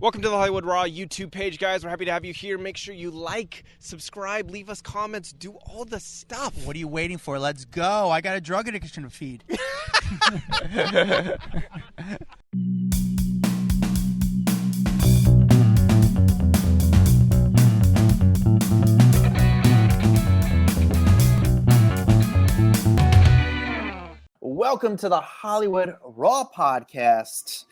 Welcome to the Hollywood Raw YouTube page, guys. We're happy to have you here. Make sure you like, subscribe, leave us comments, do all the stuff. What are you waiting for? Let's go. I got a drug addiction to feed. Welcome to the Hollywood Raw podcast.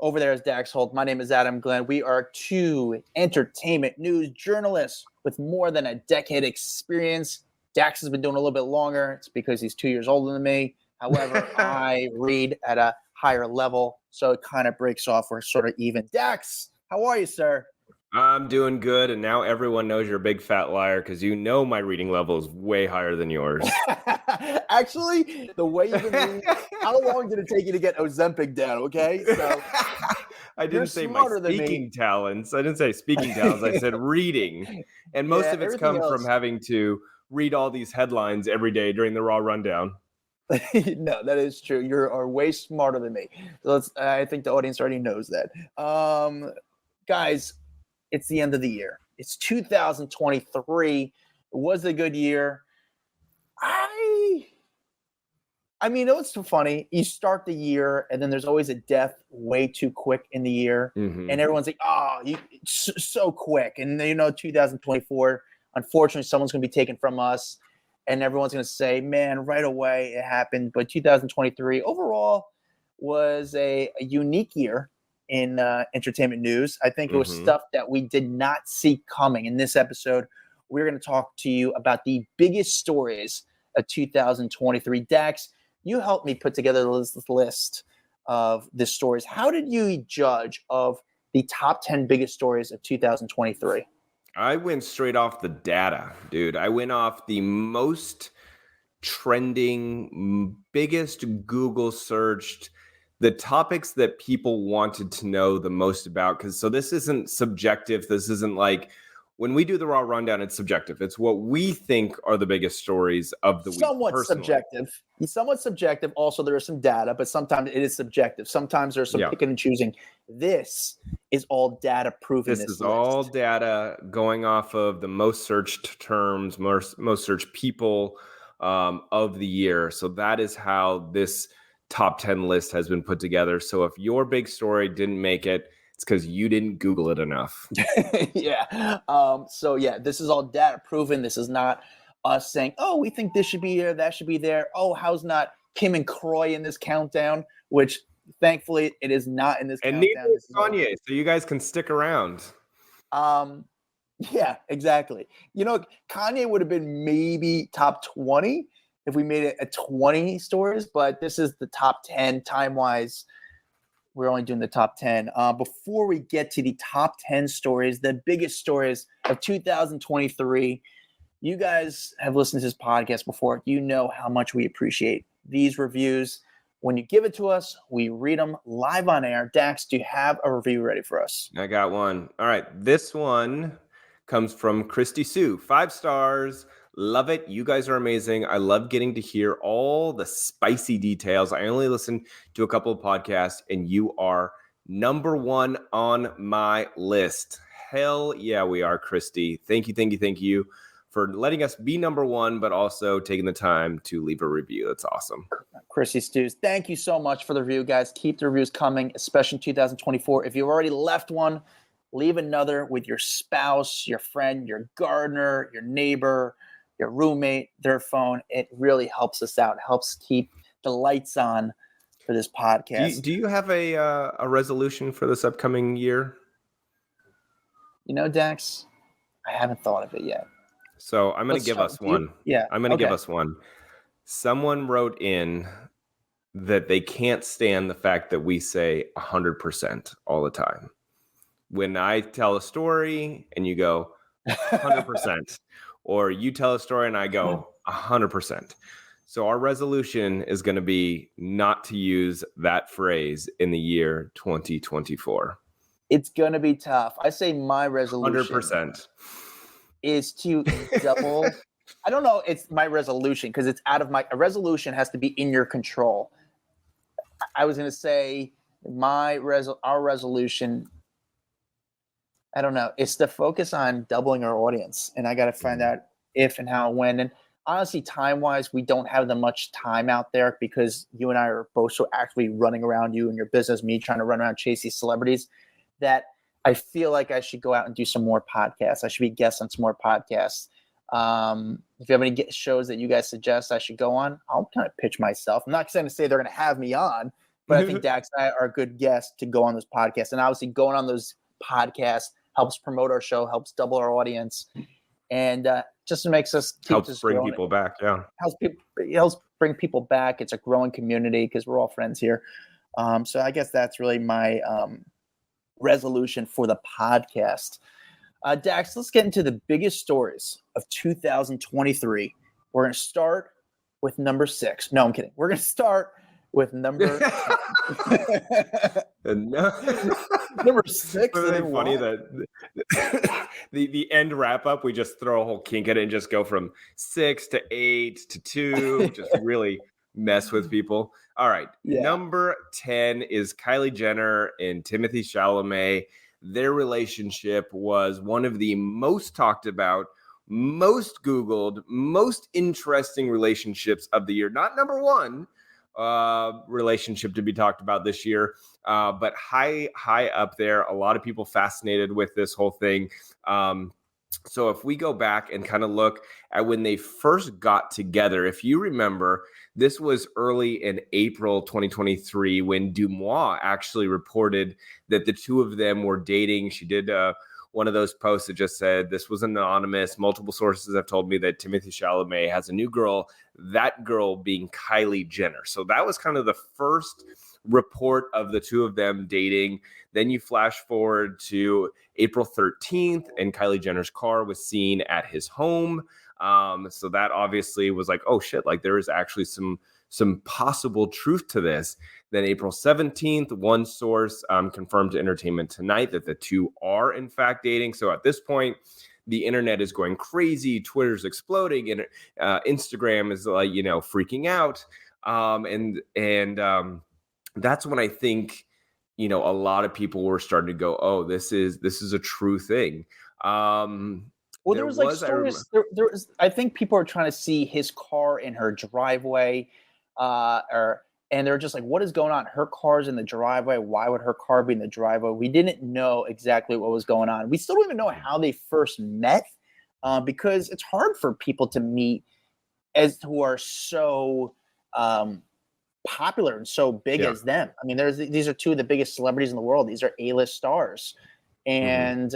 Over there is Dax Holt. My name is Adam Glyn. We are two entertainment news journalists with more than a decade experience. Dax has been doing a little bit longer. It's because he's 2 years older than me. However, I read at a higher level, so it kind of breaks off. We're sort of even. Dax, how are you, sir? I'm doing good, and now everyone knows you're a big fat liar because you know my reading level is way higher than yours. Actually, the way you've been reading, how long did it take you to get Ozempic down, okay? So I didn't say my speaking talents. I didn't say speaking talents. I said reading. And most of it's come from having to read all these headlines every day during the Raw Rundown. No, that is true. You are way smarter than me. So I think the audience already knows that. Guys, it's the end of the year. It's 2023. It was a good year. I mean, it's so funny. You start the year, and then there's always a death way too quick in the year. Mm-hmm. And everyone's like, so quick. And, 2024, unfortunately, someone's going to be taken from us. And everyone's going to say, man, right away it happened. But 2023 overall was a unique year in entertainment news. I think it was stuff that we did not see coming. In this episode, we're going to talk to you about the biggest stories of 2023. Dax, you helped me put together this list of the stories. How did you judge of the top 10 biggest stories of 2023? I went straight off the data, dude. I went off the most trending, biggest Google searched, the topics that people wanted to know the most about. So this isn't subjective. This isn't like when we do the Raw Rundown, it's subjective. It's what we think are the biggest stories of the week. Somewhat subjective. Also, there is some data, but sometimes it is subjective. Sometimes there's some picking and choosing. This is all data proven. This is all data going off of the most searched terms, most searched people of the year. So that is how this top 10 list has been put together. So if your big story didn't make it, it's because you didn't Google it enough. Yeah. This is all data proven. This is not us saying, oh, we think this should be there, that should be there. Oh, how's not Kim and Croy in this countdown? Which thankfully it is not in this countdown. And neither is Kanye, so you guys can stick around. Yeah, exactly. Kanye would have been maybe top 20 if we made it at 20 stories, but this is the top 10 time-wise. We're only doing the top 10. Before we get to the top 10 stories, the biggest stories of 2023, you guys have listened to this podcast before. You know how much we appreciate these reviews. When you give it to us, we read them live on air. Dax, do you have a review ready for us? I got one. All right. This one comes from Christy Sue. 5 stars. Love it. You guys are amazing. I love getting to hear all the spicy details. I only listen to a couple of podcasts, and you are number one on my list. Hell yeah, we are, Christy. Thank you for letting us be number one, but also taking the time to leave a review. That's awesome. Christy Stews, thank you so much for the review, guys. Keep the reviews coming, especially in 2024. If you've already left one, leave another with your spouse, your friend, your gardener, your neighbor, your roommate, their phone. It really helps us out. It helps keep the lights on for this podcast. Do you have a resolution for this upcoming year? Dax, I haven't thought of it yet. So I'm going to give us one. Yeah. I'm going to give us one. Someone wrote in that they can't stand the fact that we say 100% all the time. When I tell a story and you go 100%, or you tell a story and I go 100%. So our resolution is going to be not to use that phrase in the year 2024. It's going to be tough. I say my resolution 100% is to double. I don't know. It's my resolution because it's out of a resolution has to be in your control. I was going to say our resolution I don't know. It's the focus on doubling our audience, and I got to find out if and how and when. And honestly, time-wise, we don't have that much time out there because you and I are both so actively running around you and your business, me trying to run around chase these celebrities, that I feel like I should go out and do some more podcasts. I should be guests on some more podcasts. If you have any shows that you guys suggest I should go on, I'll kind of pitch myself. I'm not going to say they're going to have me on, but I think Dax and I are a good guests to go on those podcasts. And obviously going on those podcasts helps promote our show, helps double our audience, and just makes us helps bring people back. Yeah, helps bring people back. It's a growing community because we're all friends here. So I guess that's really my resolution for the podcast. Dax, let's get into the biggest stories of 2023. We're going to start with number 6. No, I'm kidding. We're going to start with number number 6. It's really funny that the end wrap up, we just throw a whole kink at it and just go from 6 to 8 to 2, just really mess with people. All right. Yeah. Number 10 is Kylie Jenner and Timothée Chalamet. Their relationship was one of the most talked about, most Googled, most interesting relationships of the year. Not number 1 relationship to be talked about this year, but high up there. A lot of people fascinated with this whole thing. So if we go back and kind of look at when they first got together, if you remember, this was early in April 2023 when Dumois actually reported that the two of them were dating. She did one of those posts that just said, this was anonymous. Multiple sources have told me that Timothée Chalamet has a new girl, that girl being Kylie Jenner. So that was kind of the first report of the two of them dating. Then you flash forward to April 13th and Kylie Jenner's car was seen at his home. So that obviously was like, oh shit, like there is actually some possible truth to this. Then April 17th, one source confirmed to Entertainment Tonight that the two are in fact dating. So at this point, the internet is going crazy. Twitter's exploding and Instagram is like, freaking out. And that's when I think, a lot of people were starting to go, oh, this is a true thing. Well, there was like stories. There was. I think people are trying to see his car in her driveway, and they're just like, "What is going on? Her car's in the driveway. Why would her car be in the driveway?" We didn't know exactly what was going on. We still don't even know how they first met, because it's hard for people to meet who are so popular and so big as them. I mean, these are two of the biggest celebrities in the world. These are A-list stars, and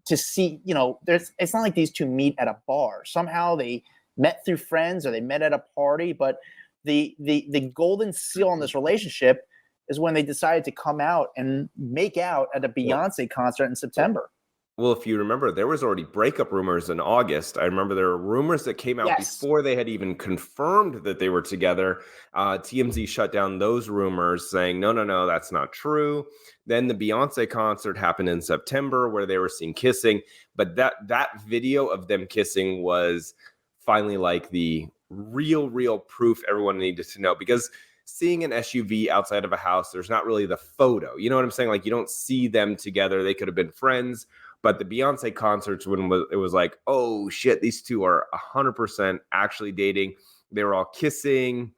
to see, it's not like these two meet at a bar. Somehow they met through friends or they met at a party. But the golden seal on this relationship is when they decided to come out and make out at a Beyonce concert in September. Well, if you remember, there was already breakup rumors in August. I remember there were rumors that came out before they had even confirmed that they were together. TMZ shut down those rumors saying, no, that's not true. Then the Beyonce concert happened in September where they were seen kissing. But that video of them kissing was finally like the real proof everyone needed to know, because seeing an SUV outside of a house, there's not really the photo. You know what I'm saying? Like, you don't see them together. They could have been friends. But the Beyonce concerts, when it was like, oh shit, these two are 100% actually dating. They were all kissing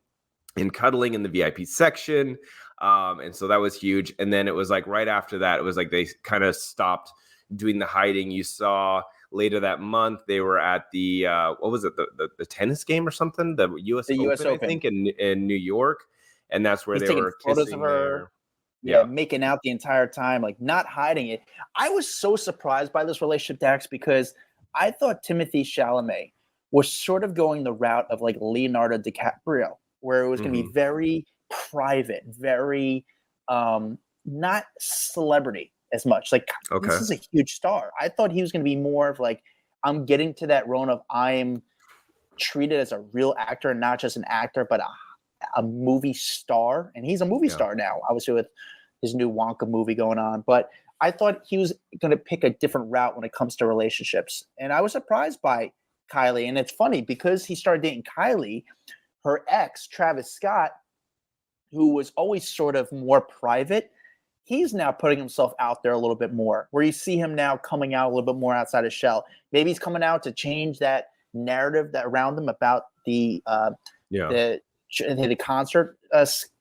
and cuddling in the VIP section. And so that was huge. And then it was like right after that, it was like they kind of stopped doing the hiding. You saw later that month, they were at the, what was it? The tennis game or something? The US Open, I think, in New York. And that's where they were photos of her. Yeah, making out the entire time, like not hiding it. I was so surprised by this relationship, Dax, because I thought Timothée Chalamet was sort of going the route of like Leonardo DiCaprio, where it was going to be very private, very not celebrity as much. Like, this is a huge star. I thought he was going to be more of like, I'm getting to that role of I'm treated as a real actor and not just an actor, but a movie star. And he's a movie star now, obviously with his new Wonka movie going on. But I thought he was going to pick a different route when it comes to relationships. And I was surprised by Kylie. And it's funny because he started dating Kylie, her ex, Travis Scott, who was always sort of more private, he's now putting himself out there a little bit more, where you see him now coming out a little bit more outside his shell. Maybe he's coming out to change that narrative that around him about the concert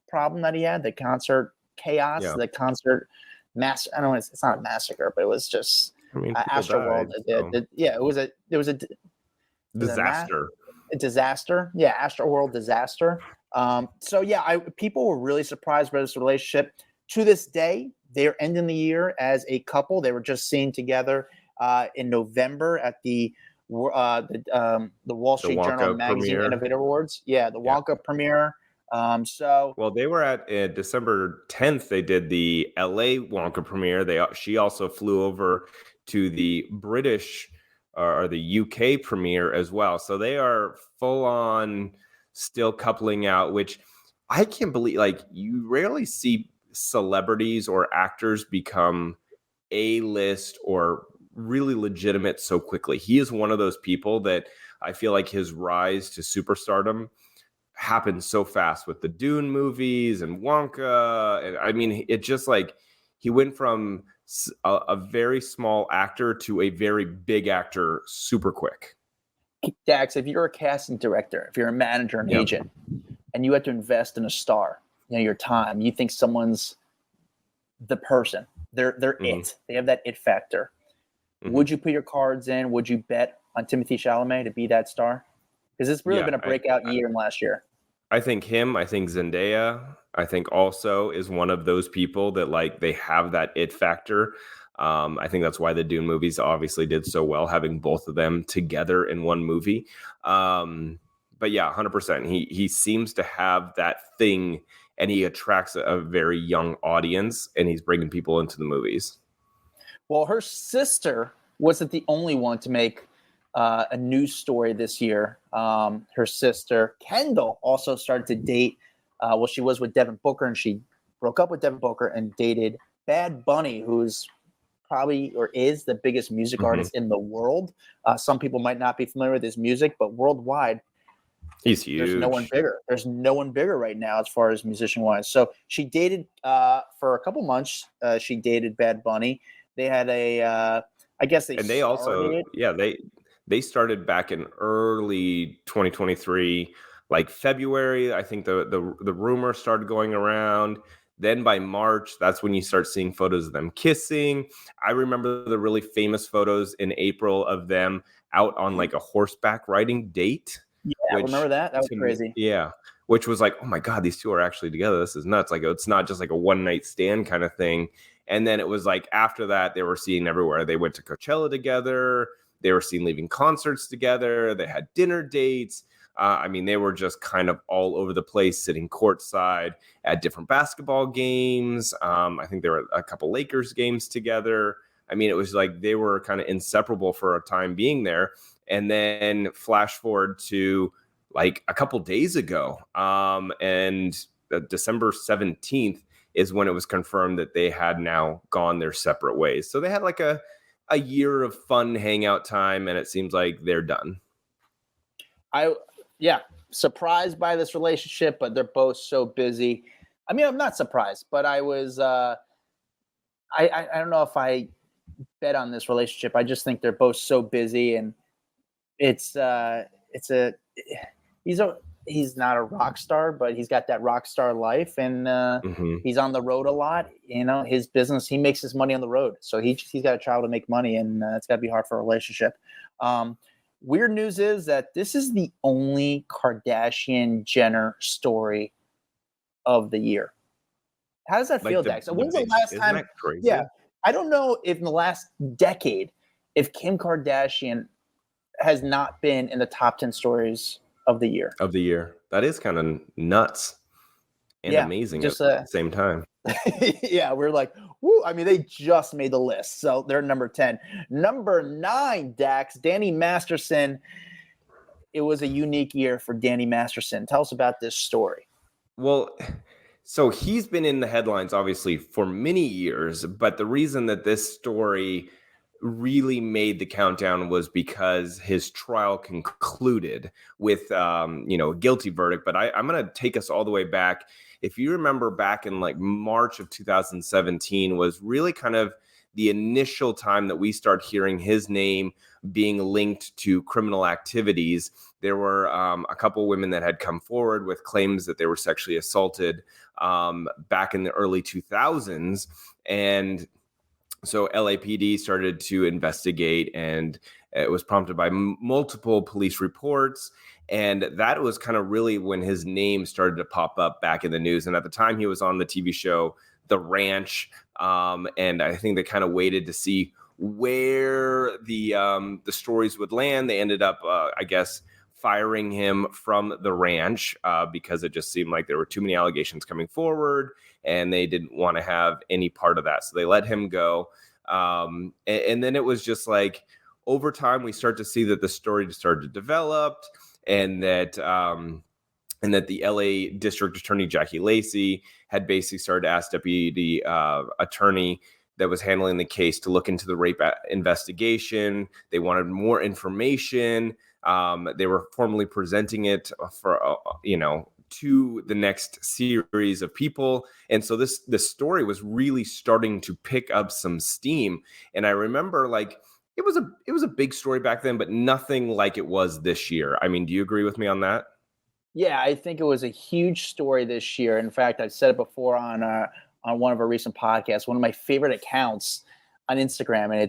problem that he had, the concert chaos, the concert mass. I don't know. It's not a massacre, but it was just Astroworld. It was a disaster. A disaster. Yeah, Astroworld disaster. People were really surprised by this relationship. To this day, they're ending the year as a couple. They were just seen together in November at the Wall Street Journal Magazine Innovator Awards. Yeah, the Wonka premiere. They were at December 10th. They did the LA Wonka premiere. She also flew over to the British or the UK premiere as well. So they are full on still coupling out, which I can't believe. Like, you rarely see celebrities or actors become A-list or really legitimate so quickly. He is one of those people that I feel like his rise to superstardom happened so fast with the Dune movies and Wonka. And I mean, it just like he went from a very small actor to a very big actor super quick. Dax, if you're a casting director, if you're a manager and agent, and you have to invest in a star, your time, you think someone's the person, they're it. They have that it factor. Would you put your cards in? Would you bet on Timothée Chalamet to be that star? Because it's really been a breakout year in last year. I think him. I think Zendaya. I think also is one of those people that like they have that it factor. I think that's why the Dune movies obviously did so well, having both of them together in one movie. But yeah, 100%. He seems to have that thing, and he attracts a very young audience, and he's bringing people into the movies. Well, her sister wasn't the only one to make a news story this year. Her sister, Kendall, also started to date. She was with Devin Booker, and she broke up with Devin Booker and dated Bad Bunny, who's probably or is the biggest music artist in the world. Some people might not be familiar with his music, but worldwide, he's huge. There's no one bigger. There's no one bigger right now as far as musician-wise. So she dated for a couple months. She dated Bad Bunny. They had they started back in early 2023, like February. I think the rumor started going around. Then by March, that's when you start seeing photos of them kissing. I remember the really famous photos in April of them out on like a horseback riding date. Yeah, I remember that. That was crazy. Yeah, which was like, oh my God, these two are actually together. This is nuts. Like, it's not just like a one night stand kind of thing. And then it was like after that, they were seen everywhere. They went to Coachella together. They were seen leaving concerts together. They had dinner dates. They were just kind of all over the place, sitting courtside at different basketball games. I think there were a couple Lakers games together. I mean, it was like they were kind of inseparable for a time being there. And then flash forward to like a couple days ago, and December 17th is when it was confirmed that they had now gone their separate ways. So they had like a year of fun hangout time, and it seems like they're done. Surprised by this relationship, but they're both so busy. I mean, I'm not surprised, but I was, I don't know if I bet on this relationship. I just think they're both so busy, and he's not a rock star, but he's got that rock star life, and he's on the road a lot. His business, he makes his money on the road. So he's got to travel to make money, and it's got to be hard for a relationship. Weird news is that this is the only Kardashian-Jenner story of the year. How does that feel, Dax? When's the last time? Yeah, I don't know if in the last decade, if Kim Kardashian has not been in the top 10 stories of the year. That is kind of nuts and amazing at the same time. Yeah, we're like, woo. I mean, they just made the list. So they're number 10. Number 9, Dax, Danny Masterson. It was a unique year for Danny Masterson. Tell us about this story. Well, so he's been in the headlines, obviously, for many years. But the reason that this story really made the countdown was because his trial concluded with, a guilty verdict. But I'm going to take us all the way back. if you remember back in like March of 2017 was really kind of the initial time that we start hearing his name being linked to criminal activities. There were a couple women that had come forward with claims that they were sexually assaulted back in the early 2000s. And so LAPD started to investigate, and it was prompted by multiple police reports. And that was kind of really when his name started to pop up back in the news. And at the time he was on the TV show The Ranch. And I think they kind of waited to see where the stories would land. They ended up, I guess, firing him from The Ranch because it just seemed like there were too many allegations coming forward, and they didn't want to have any part of that. So they let him go. And then it was just like, over time, we start to see that the story started to develop, and that the LA District Attorney Jackie Lacey had basically started to ask Deputy Attorney that was handling the case to look into the rape investigation. They wanted more information. They were formally presenting it for to the next series of people, and so this story was really starting to pick up some steam. And I remember, like, it was a big story back then, but nothing like it was this year. I mean, do you agree with me on that? Yeah, I think it was a huge story this year. In fact, I've said it before on one of our recent podcasts. One of my favorite accounts on Instagram, and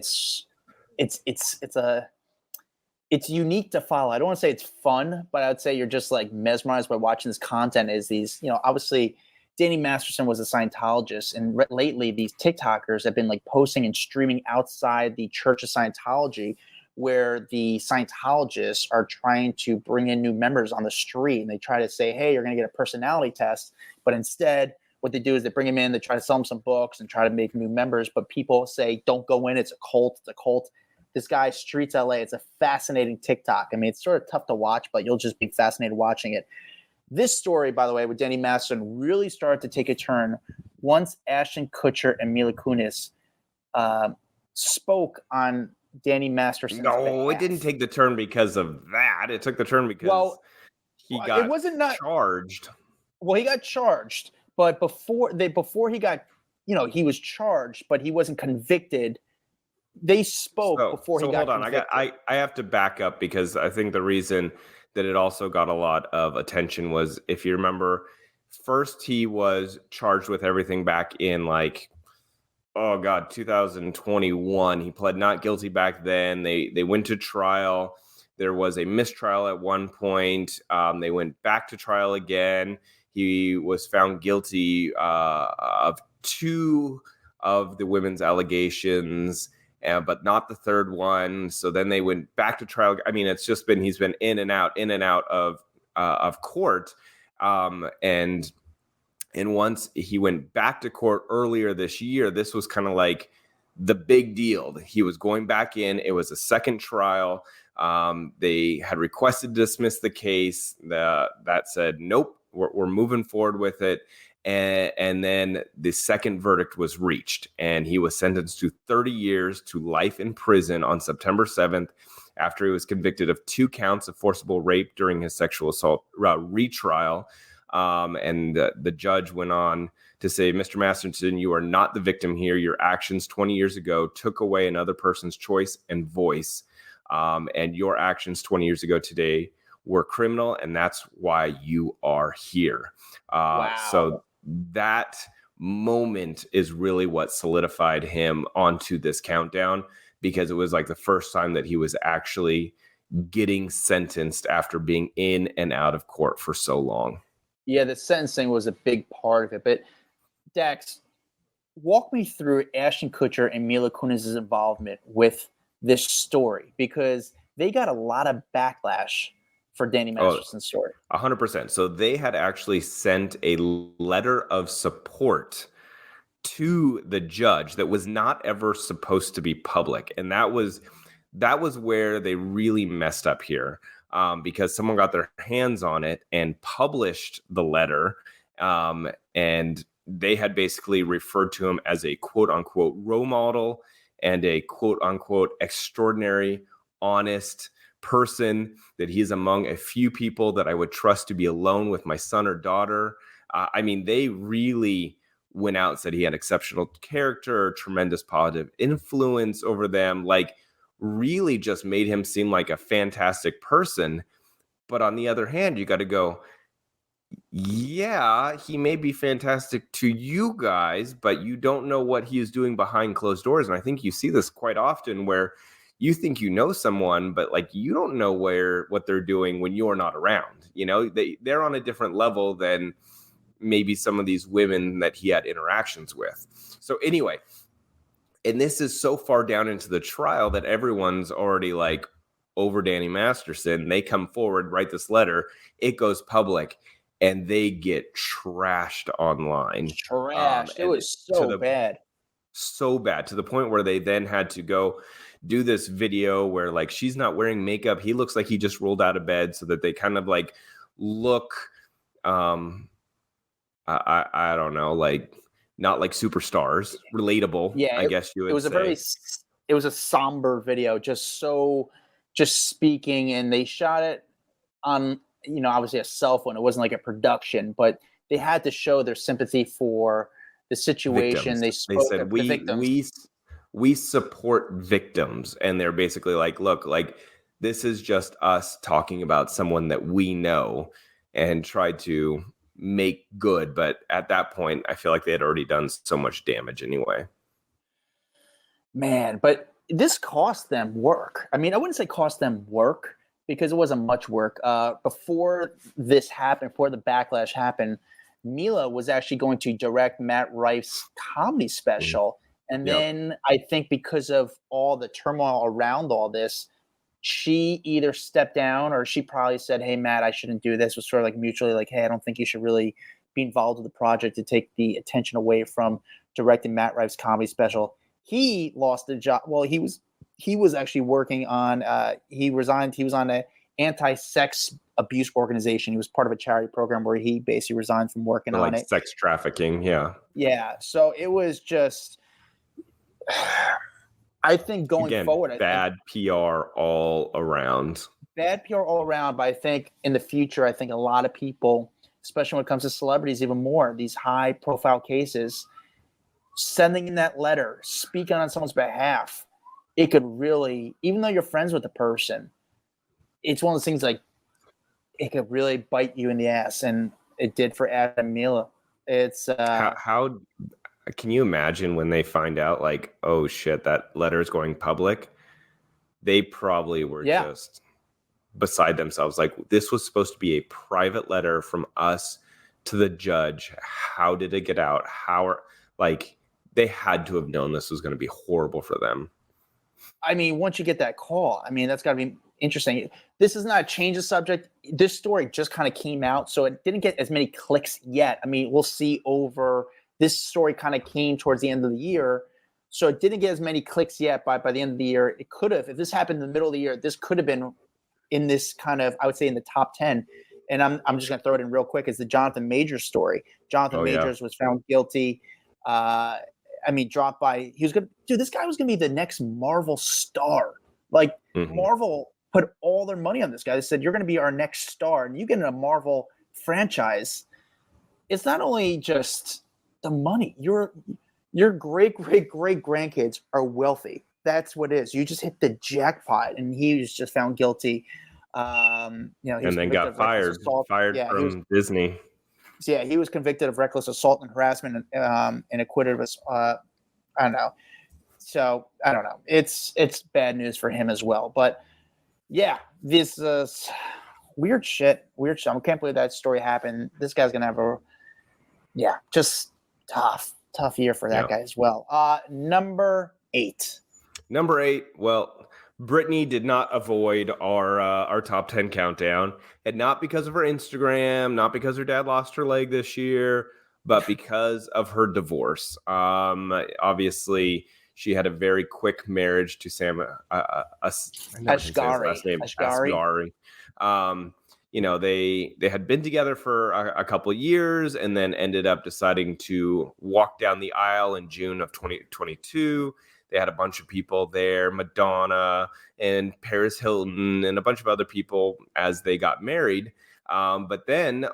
it's unique to follow. I don't want to say it's fun, but I would say you're just like mesmerized by watching this content. Is these, obviously Danny Masterson was a Scientologist, and lately these TikTokers have been like posting and streaming outside the Church of Scientology, where the Scientologists are trying to bring in new members on the street, and they try to say, hey, you're going to get a personality test. But instead, what they do is they bring them in, they try to sell them some books and try to make new members. But people say, don't go in. It's a cult. It's a cult. This guy, Streets LA, it's a fascinating TikTok. I mean, it's sort of tough to watch, but you'll just be fascinated watching it. This story, by the way, with Danny Masterson really started to take a turn once Ashton Kutcher and Mila Kunis spoke on Danny Masterson's behalf. It didn't take the turn because of that. It took the turn because he got charged. Well, he got charged, but before he got, he was charged, but he wasn't convicted. They spoke before he got convicted. Hold on, I have to back up, because I think the reason that it also got a lot of attention was, if you remember, first he was charged with everything back in 2021. He pled not guilty back then. They went to trial. There was a mistrial at one point. They went back to trial again. He was found guilty of 2 of the women's allegations, but not the third one. So then they went back to trial. I mean, it's just been, he's been in and out of court. And once he went back to court earlier this year, this was kind of like the big deal. He was going back in. It was a second trial. They had requested to dismiss the case. That said, nope, we're moving forward with it. And then the second verdict was reached, and he was sentenced to 30 years to life in prison on September 7th after he was convicted of 2 counts of forcible rape during his sexual assault retrial. And the judge went on to say, Mr. Masterson, you are not the victim here. Your actions 20 years ago took away another person's choice and voice. And your actions 20 years ago today were criminal, and that's why you are here. Wow. So that moment is really what solidified him onto this countdown, because it was like the first time that he was actually getting sentenced after being in and out of court for so long. Yeah, the sentencing was a big part of it. But Dax, walk me through Ashton Kutcher and Mila Kunis' involvement with this story, because they got a lot of backlash for Danny Masterson's story. 100%. So they had actually sent a letter of support to the judge that was not ever supposed to be public. And that was where they really messed up here, because someone got their hands on it and published the letter. And they had basically referred to him as a quote unquote role model and a quote unquote extraordinary, honest person, that he's among a few people that I would trust to be alone with my son or daughter. I mean, they really went out and said he had exceptional character, tremendous positive influence over them, like really just made him seem like a fantastic person. But on the other hand, you got to go, yeah, he may be fantastic to you guys, but you don't know what he is doing behind closed doors. And I think you see this quite often where you think you know someone, but like you don't know what they're doing when you're not around. You know, they're on a different level than maybe some of these women that he had interactions with. So anyway, and this is so far down into the trial that everyone's already like over Danny Masterson. They come forward, write this letter, it goes public, and they get trashed online. It was so bad. So bad, to the point where they then had to go do this video where like she's not wearing makeup. He looks like he just rolled out of bed, so that they kind of like look, I don't know, like not like superstars, relatable. Yeah, I guess you would say. It was a somber video, just speaking, and they shot it on, you know, obviously a cell phone. It wasn't like a production, but they had to show their sympathy for the situation. Victims. They said we support victims, and they're basically like, look, like this is just us talking about someone that we know and tried to make good. But at that point, I feel like they had already done so much damage anyway. Man, but this cost them work. I mean, I wouldn't say cost them work, because it wasn't much work. Before this happened, before the backlash happened, Mila was actually going to direct Matt Rife's comedy special. And then I think because of all the turmoil around all this, she either stepped down or she probably said, hey, Matt, I shouldn't do this. It was sort of like mutually like, hey, I don't think you should really be involved with the project to take the attention away from directing Matt Rife's comedy special. He lost the job. Well, he was actually working on, he resigned. He was on an anti-sex abuse organization. He was part of a charity program where he basically resigned from working on it. Sex trafficking. Yeah. Yeah. So it was just, I think going forward, bad PR all around. Bad PR all around. But I think in the future, I think a lot of people, especially when it comes to celebrities, even more, these high profile cases, sending in that letter, speaking on someone's behalf, it could really, even though you're friends with the person, it's one of those things like it could really bite you in the ass. And it did for Adam Mila. It's how can you imagine when they find out like, oh shit, that letter is going public? They probably were just beside themselves. Like, this was supposed to be a private letter from us to the judge. How did it get out? They had to have known this was going to be horrible for them. I mean, once you get that call, I mean, that's got to be interesting. This is not a change of subject. This story just kind of came out, so it didn't get as many clicks yet. I mean, we'll see over. This story kind of came towards the end of the year, so it didn't get as many clicks yet. But by the end of the year, it could have. If this happened in the middle of the year, this could have been in this kind of, I would say, in the top 10. And I'm just going to throw it in real quick. Is the Jonathan Majors story? Jonathan Majors was found guilty. Dropped by. He was going to. Dude, this guy was going to be the next Marvel star. Like Marvel put all their money on this guy. They said, you're going to be our next star, and you get in a Marvel franchise. It's not only just the money. Your great grandkids are wealthy. That's what it is. You just hit the jackpot, and he was just found guilty. And then got fired from Disney. So, yeah, he was convicted of reckless assault and harassment, and acquitted of I don't know. So I don't know. It's bad news for him as well. But yeah, this is weird shit. I can't believe that story happened. This guy's gonna have just tough year for that guy as well. Number 8. Well, Britney did not avoid our top 10 countdown, and not because of her Instagram, not because her dad lost her leg this year, but because of her divorce. Obviously, she had a very quick marriage to Sam Asghari. They had been together for a couple of years, and then ended up deciding to walk down the aisle in June of 2022. They had a bunch of people there, Madonna and Paris Hilton and a bunch of other people as they got married. But then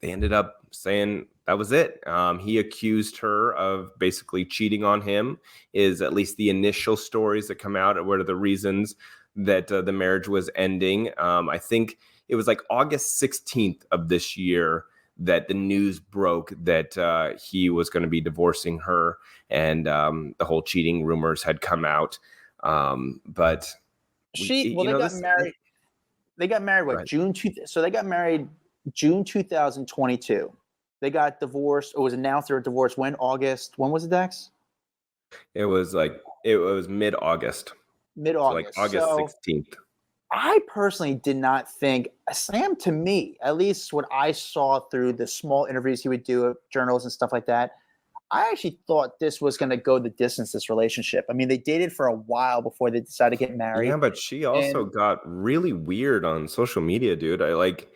they ended up saying that was it. He accused her of basically cheating on him, is at least the initial stories that come out. What are the reasons that the marriage was ending? I think it was like August 16th of this year that the news broke that he was going to be divorcing her, and the whole cheating rumors had come out. But they got married. They got married what, June 2? So they got married June 2022. They got divorced, or was announced they were divorced when? August. When was it, Dax? It was mid-August. Mid-August. So like August 16th. I personally did not think Sam, to me, at least what I saw through the small interviews he would do with journalists and stuff like that, I actually thought this was going to go the distance, this relationship. I mean, they dated for a while before they decided to get married. Yeah, but she also got really weird on social media, dude. I like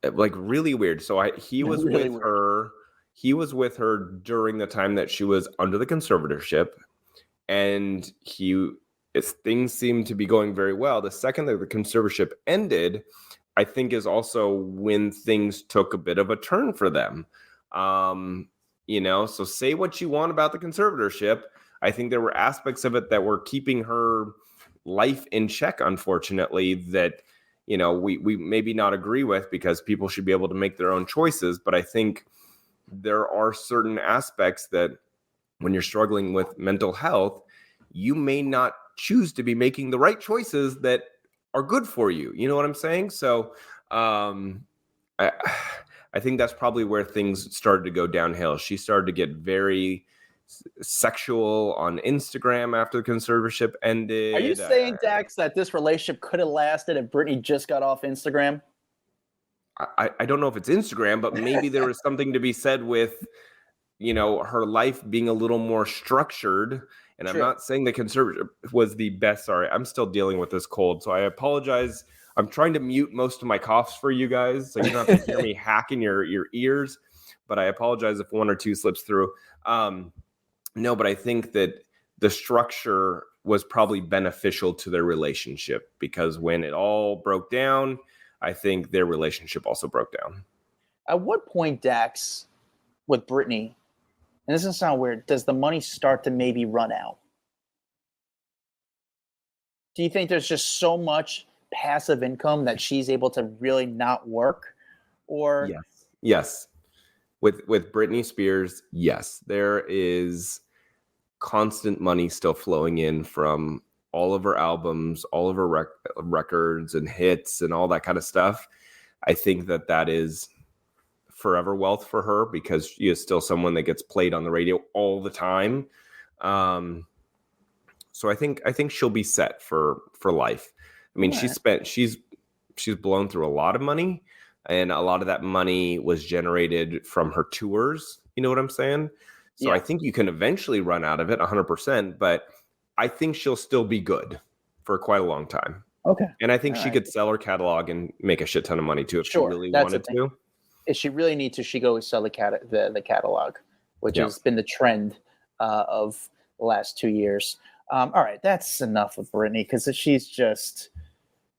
really weird. So he was really with her. He was with her during the time that she was under the conservatorship, and things seemed to be going very well. The second that the conservatorship ended, I think is also when things took a bit of a turn for them. So say what you want about the conservatorship. I think there were aspects of it that were keeping her life in check, unfortunately, that, we maybe not agree with, because people should be able to make their own choices. But I think there are certain aspects that when you're struggling with mental health, you may not choose to be making the right choices that are good for you. You know what I'm saying? So I think that's probably where things started to go downhill. She started to get very sexual on Instagram after the conservatorship ended. Are you saying, Dax, that this relationship could have lasted if Britney just got off Instagram? I don't know if it's Instagram, but maybe there was something to be said with, her life being a little more structured. And I'm not saying the conservatorship was the best. Sorry, I'm still dealing with this cold, so I apologize. I'm trying to mute most of my coughs for you guys, so you don't have to hear me hacking your ears. But I apologize if one or two slips through. No, but I think that the structure was probably beneficial to their relationship, because when it all broke down, I think their relationship also broke down. At what point, Dax, with Britney, and this doesn't sound weird, does the money start to maybe run out? Do you think there's just so much passive income that she's able to really not work? Or yes. With Britney Spears, yes, there is constant money still flowing in from all of her albums, all of her records and hits and all that kind of stuff. I think that is forever wealth for her, because she is still someone that gets played on the radio all the time. So I think she'll be set for life. I mean, she's blown through a lot of money, and a lot of that money was generated from her tours. You know what I'm saying? So I think you can eventually run out of it 100%, but I think she'll still be good for quite a long time. Okay. And I think she could sell her catalog and make a shit ton of money too if she really wanted to. If she really needs to, she goes sell the catalog, which has been the trend of the last 2 years. All right, that's enough with Britney, because she's just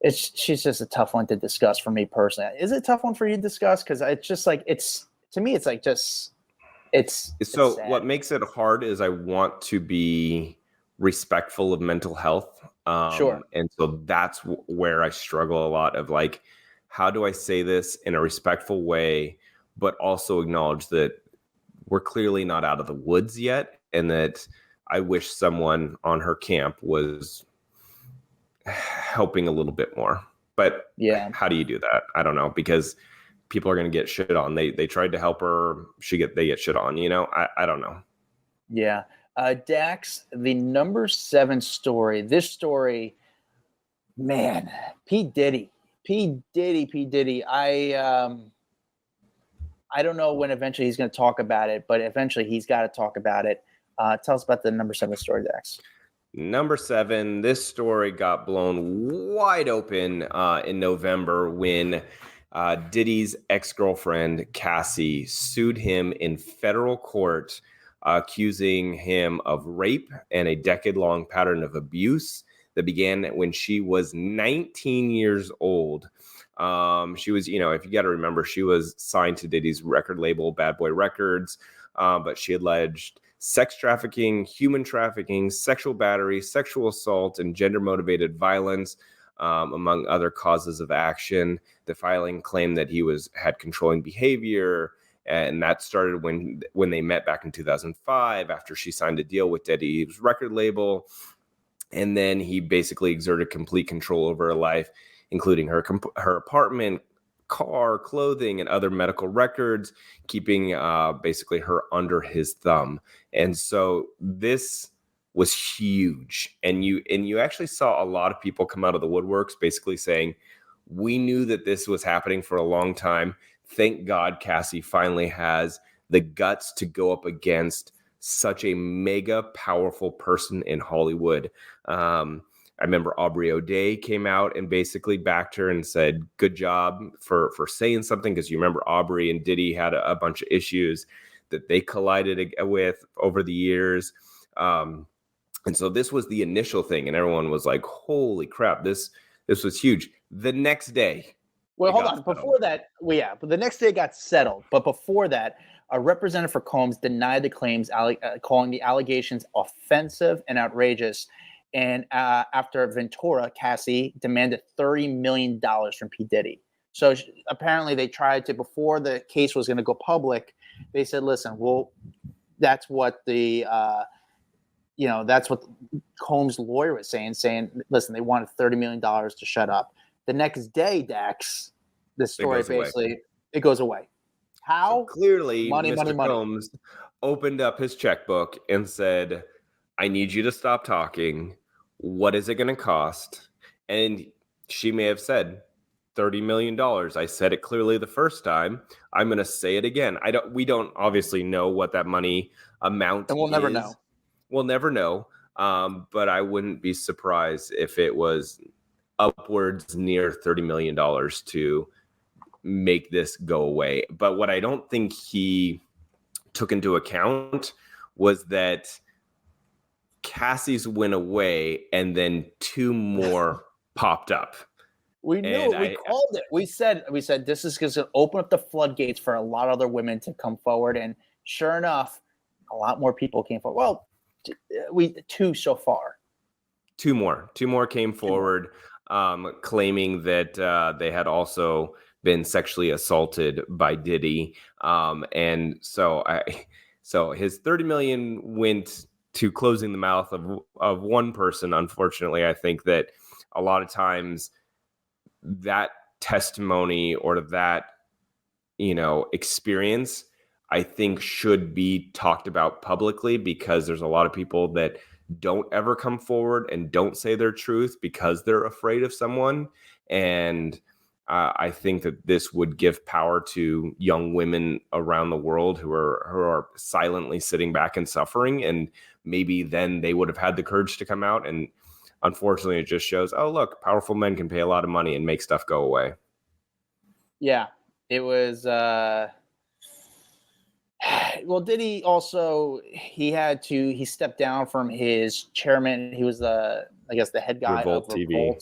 a tough one to discuss for me personally. Is it a tough one for you to discuss? Because it's just like to me, it's like just it's sad. What makes it hard is I want to be respectful of mental health. Sure. And so that's where I struggle a lot of, like, how do I say this in a respectful way, but also acknowledge that we're clearly not out of the woods yet, and that I wish someone on her camp was helping a little bit more. But how do you do that? I don't know, because people are going to get shit on. They tried to help her. They get shit on, I don't know. Yeah. Dax, the number 7 story, this story, man, P. Diddy. I don't know when eventually he's going to talk about it, but eventually he's got to talk about it. Tell us about the number 7 story, Dax. Number 7, this story got blown wide open in November when Diddy's ex-girlfriend, Cassie, sued him in federal court, accusing him of rape and a decade-long pattern of abuse that began when she was 19 years old. She was, if you got to remember, she was signed to Diddy's record label, Bad Boy Records, but she alleged sex trafficking, human trafficking, sexual battery, sexual assault, and gender-motivated violence, among other causes of action. The filing claimed that he had controlling behavior, and that started when they met back in 2005 after she signed a deal with Diddy's record label. And then he basically exerted complete control over her life, including her apartment, car, clothing, and other medical records, keeping basically her under his thumb. And so this was huge. And you actually saw a lot of people come out of the woodworks basically saying, we knew that this was happening for a long time. Thank God Cassie finally has the guts to go up against such a mega powerful person in Hollywood. I remember Aubrey O'Day came out and basically backed her and said, good job for saying something, because you remember Aubrey and Diddy had a bunch of issues that they collided with over the years. And so this was the initial thing, and everyone was like, holy crap, this was huge. The next day. Well, hold on. Before that, but the next day it got settled. But before that, a representative for Combs denied the claims, calling the allegations offensive and outrageous. And after Ventura, Cassie demanded $30 million from P. Diddy. So apparently they tried to, before the case was going to go public, they said, listen, well, that's what that's what Combs' lawyer was saying, listen, they wanted $30 million to shut up. The next day, Dax, the story it goes away. How? So clearly, money. Combs opened up his checkbook and said, I need you to stop talking. What is it going to cost? And she may have said $30 million. I said it clearly the first time. I'm going to say it again. We don't obviously know what that money amount is. And we'll never know. We'll never know. But I wouldn't be surprised if it was upwards near $30 million to make this go away. But what I don't think he took into account was that Cassie's went away and then two more popped up. We knew it. We called it. We said this is going to open up the floodgates for a lot of other women to come forward. And sure enough, a lot more people came forward. Well, two so far. Two more came forward, claiming that they had also been sexually assaulted by Diddy. And so his 30 million went to closing the mouth of one person. Unfortunately, I think that a lot of times that testimony or that, experience, I think should be talked about publicly, because there's a lot of people that don't ever come forward and don't say their truth because they're afraid of someone. And I think that this would give power to young women around the world who are silently sitting back and suffering. And maybe then they would have had the courage to come out. And unfortunately, it just shows, oh, look, powerful men can pay a lot of money and make stuff go away. Yeah, it was. Well, Diddy also, he stepped down from his chairman. He was the head guy of Revolt TV.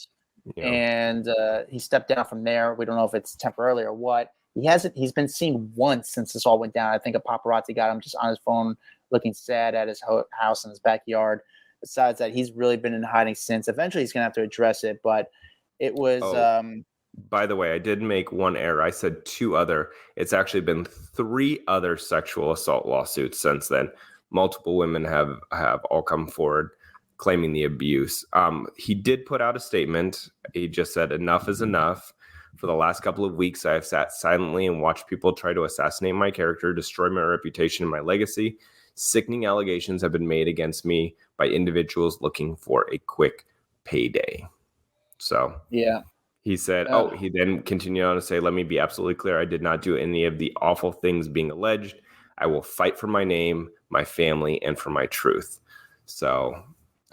Yeah. And he stepped down from there. We don't know if it's temporarily or what. He's been seen once since this all went down. I think a paparazzi got him just on his phone looking sad at his house in his backyard. Besides that, he's really been in hiding since. Eventually, he's going to have to address it, but it was... By the way, I did make one error. I said two other. It's actually been 3 other sexual assault lawsuits since then. Multiple women have all come forward claiming the abuse. He did put out a statement. He just said, enough is enough. For the last couple of weeks, I have sat silently and watched people try to assassinate my character, destroy my reputation and my legacy. Sickening allegations have been made against me by individuals looking for a quick payday. So, yeah. He said, he then continued on to say, let me be absolutely clear. I did not do any of the awful things being alleged. I will fight for my name, my family, and for my truth. So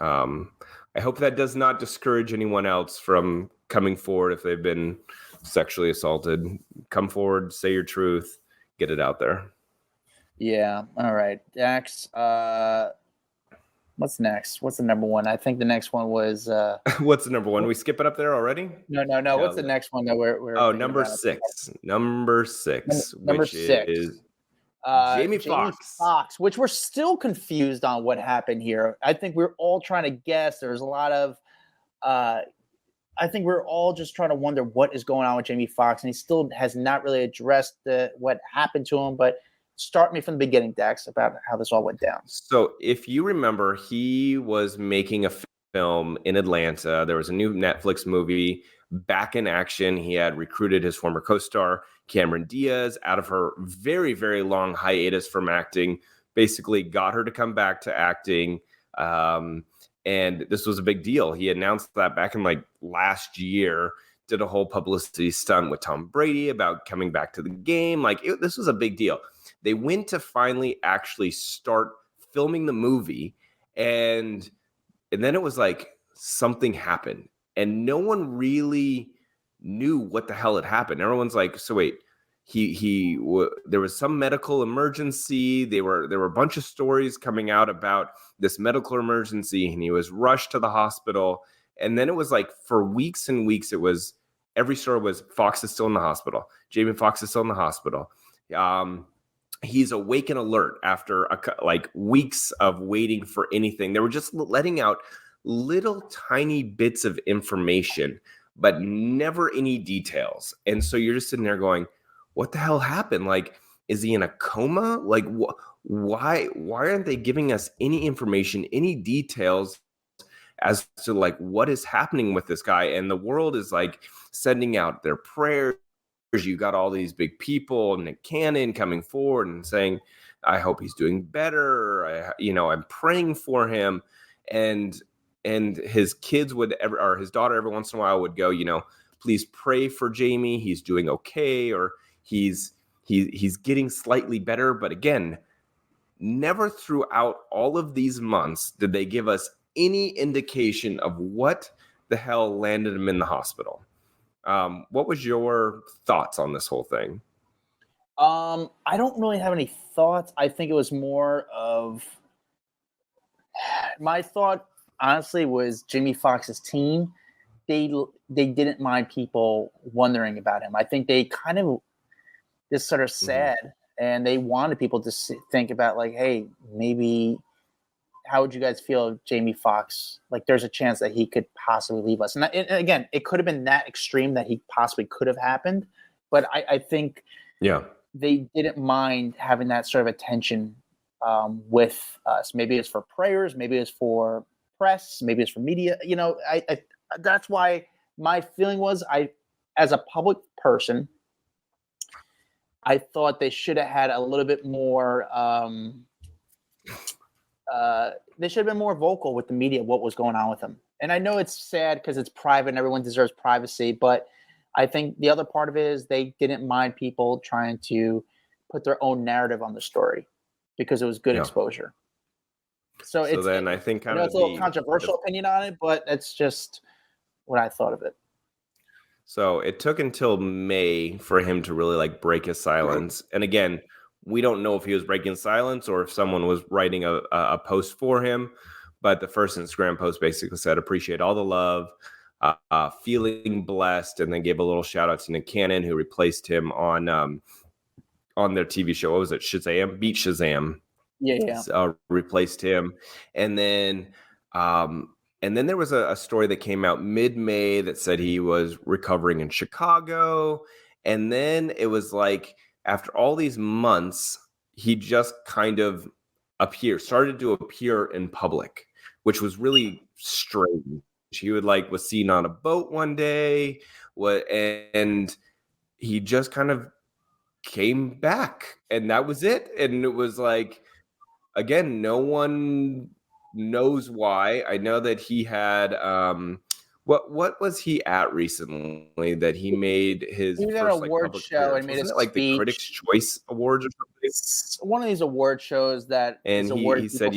I hope that does not discourage anyone else from coming forward if they've been sexually assaulted. Come forward, say your truth, get it out there. Yeah. All right. Dax, What's next? What's the number one? I think the next one was What's the number one? We skip it up there already? no. What's the next one that we're thinking number about? 6. Number 6, Number which 6. is Jamie Foxx. Foxx, which we're still confused on what happened here. I think we're all trying to guess. There's a lot of I think we're all just trying to wonder what is going on with Jamie Foxx, and he still has not really addressed what happened to him. But start me from the beginning, Dax, about how this all went down. So if you remember, he was making a film in Atlanta. There was a new Netflix movie, Back in Action. He had recruited his former co-star, Cameron Diaz, out of her very, very long hiatus from acting, basically got her to come back to acting. And this was a big deal. He announced that back in like last year, did a whole publicity stunt with Tom Brady about coming back to the game. This was a big deal. They went to finally actually start filming the movie, and then it was like something happened, and no one really knew what the hell had happened. Everyone's like, so wait, there was some medical emergency. There were a bunch of stories coming out about this medical emergency, and he was rushed to the hospital. And then it was like for weeks and weeks, every story was Foxx is still in the hospital. Jamie Foxx is still in the hospital. He's awake and alert after weeks of waiting for anything. They were just letting out little tiny bits of information, but never any details. And so you're just sitting there going, what the hell happened? Like, is he in a coma? Like, why aren't they giving us any information, any details as to like what is happening with this guy? And the world is like sending out their prayers. You got all these big people, Nick Cannon coming forward and saying, I hope he's doing better. I'm praying for him. And his kids or his daughter every once in a while would go, please pray for Jamie. He's doing okay. Or he's getting slightly better. But again, never throughout all of these months did they give us any indication of what the hell landed him in the hospital. What was your thoughts on this whole thing? I don't really have any thoughts. I think it was more of my thought, honestly, was Jamie Foxx's team. They didn't mind people wondering about him. I think they kind of just sort of sad, and they wanted people to think about like, hey, maybe how would you guys feel if Jamie Foxx, like there's a chance that he could possibly leave us? And again, it could have been that extreme that he possibly could have happened. But I think they didn't mind having that sort of attention with us. Maybe it's for prayers, maybe it's for press, maybe it's for media. I that's why my feeling was, as a public person, I thought they should have had a little bit more they should have been more vocal with the media what was going on with him. And I know it's sad because it's private and everyone deserves privacy, but I think the other part of it is they didn't mind people trying to put their own narrative on the story because it was good exposure. So it's a little controversial opinion on it, but that's just what I thought of it. So it took until May for him to really like break his silence. And again, we don't know if he was breaking silence or if someone was writing a post for him. But the first Instagram post basically said, appreciate all the love, feeling blessed, and then gave a little shout out to Nick Cannon, who replaced him on their TV show. What was it? Shazam? Beat Shazam. Yeah. Replaced him. And then there was a story that came out mid-May that said he was recovering in Chicago. And then it was like, after all these months, he just kind of started to appear in public, which was really strange. He was seen on a boat one day, and he just kind of came back, and that was it. And it was like, again, no one knows why. I know that he had what was he at recently that he made his he was at an award show and made his like the Critics' Choice Awards or something? It's one of these award shows that and he said,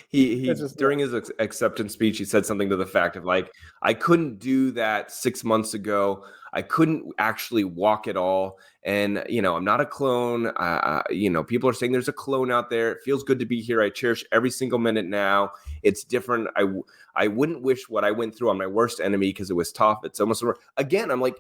he during his acceptance speech, he said something to the fact of like, I couldn't do that 6 months ago. I couldn't actually walk at all. And, I'm not a clone. People are saying there's a clone out there. It feels good to be here. I cherish every single minute now. It's different. I wouldn't wish what I went through on my worst enemy because it was tough. It's almost, again, I'm like,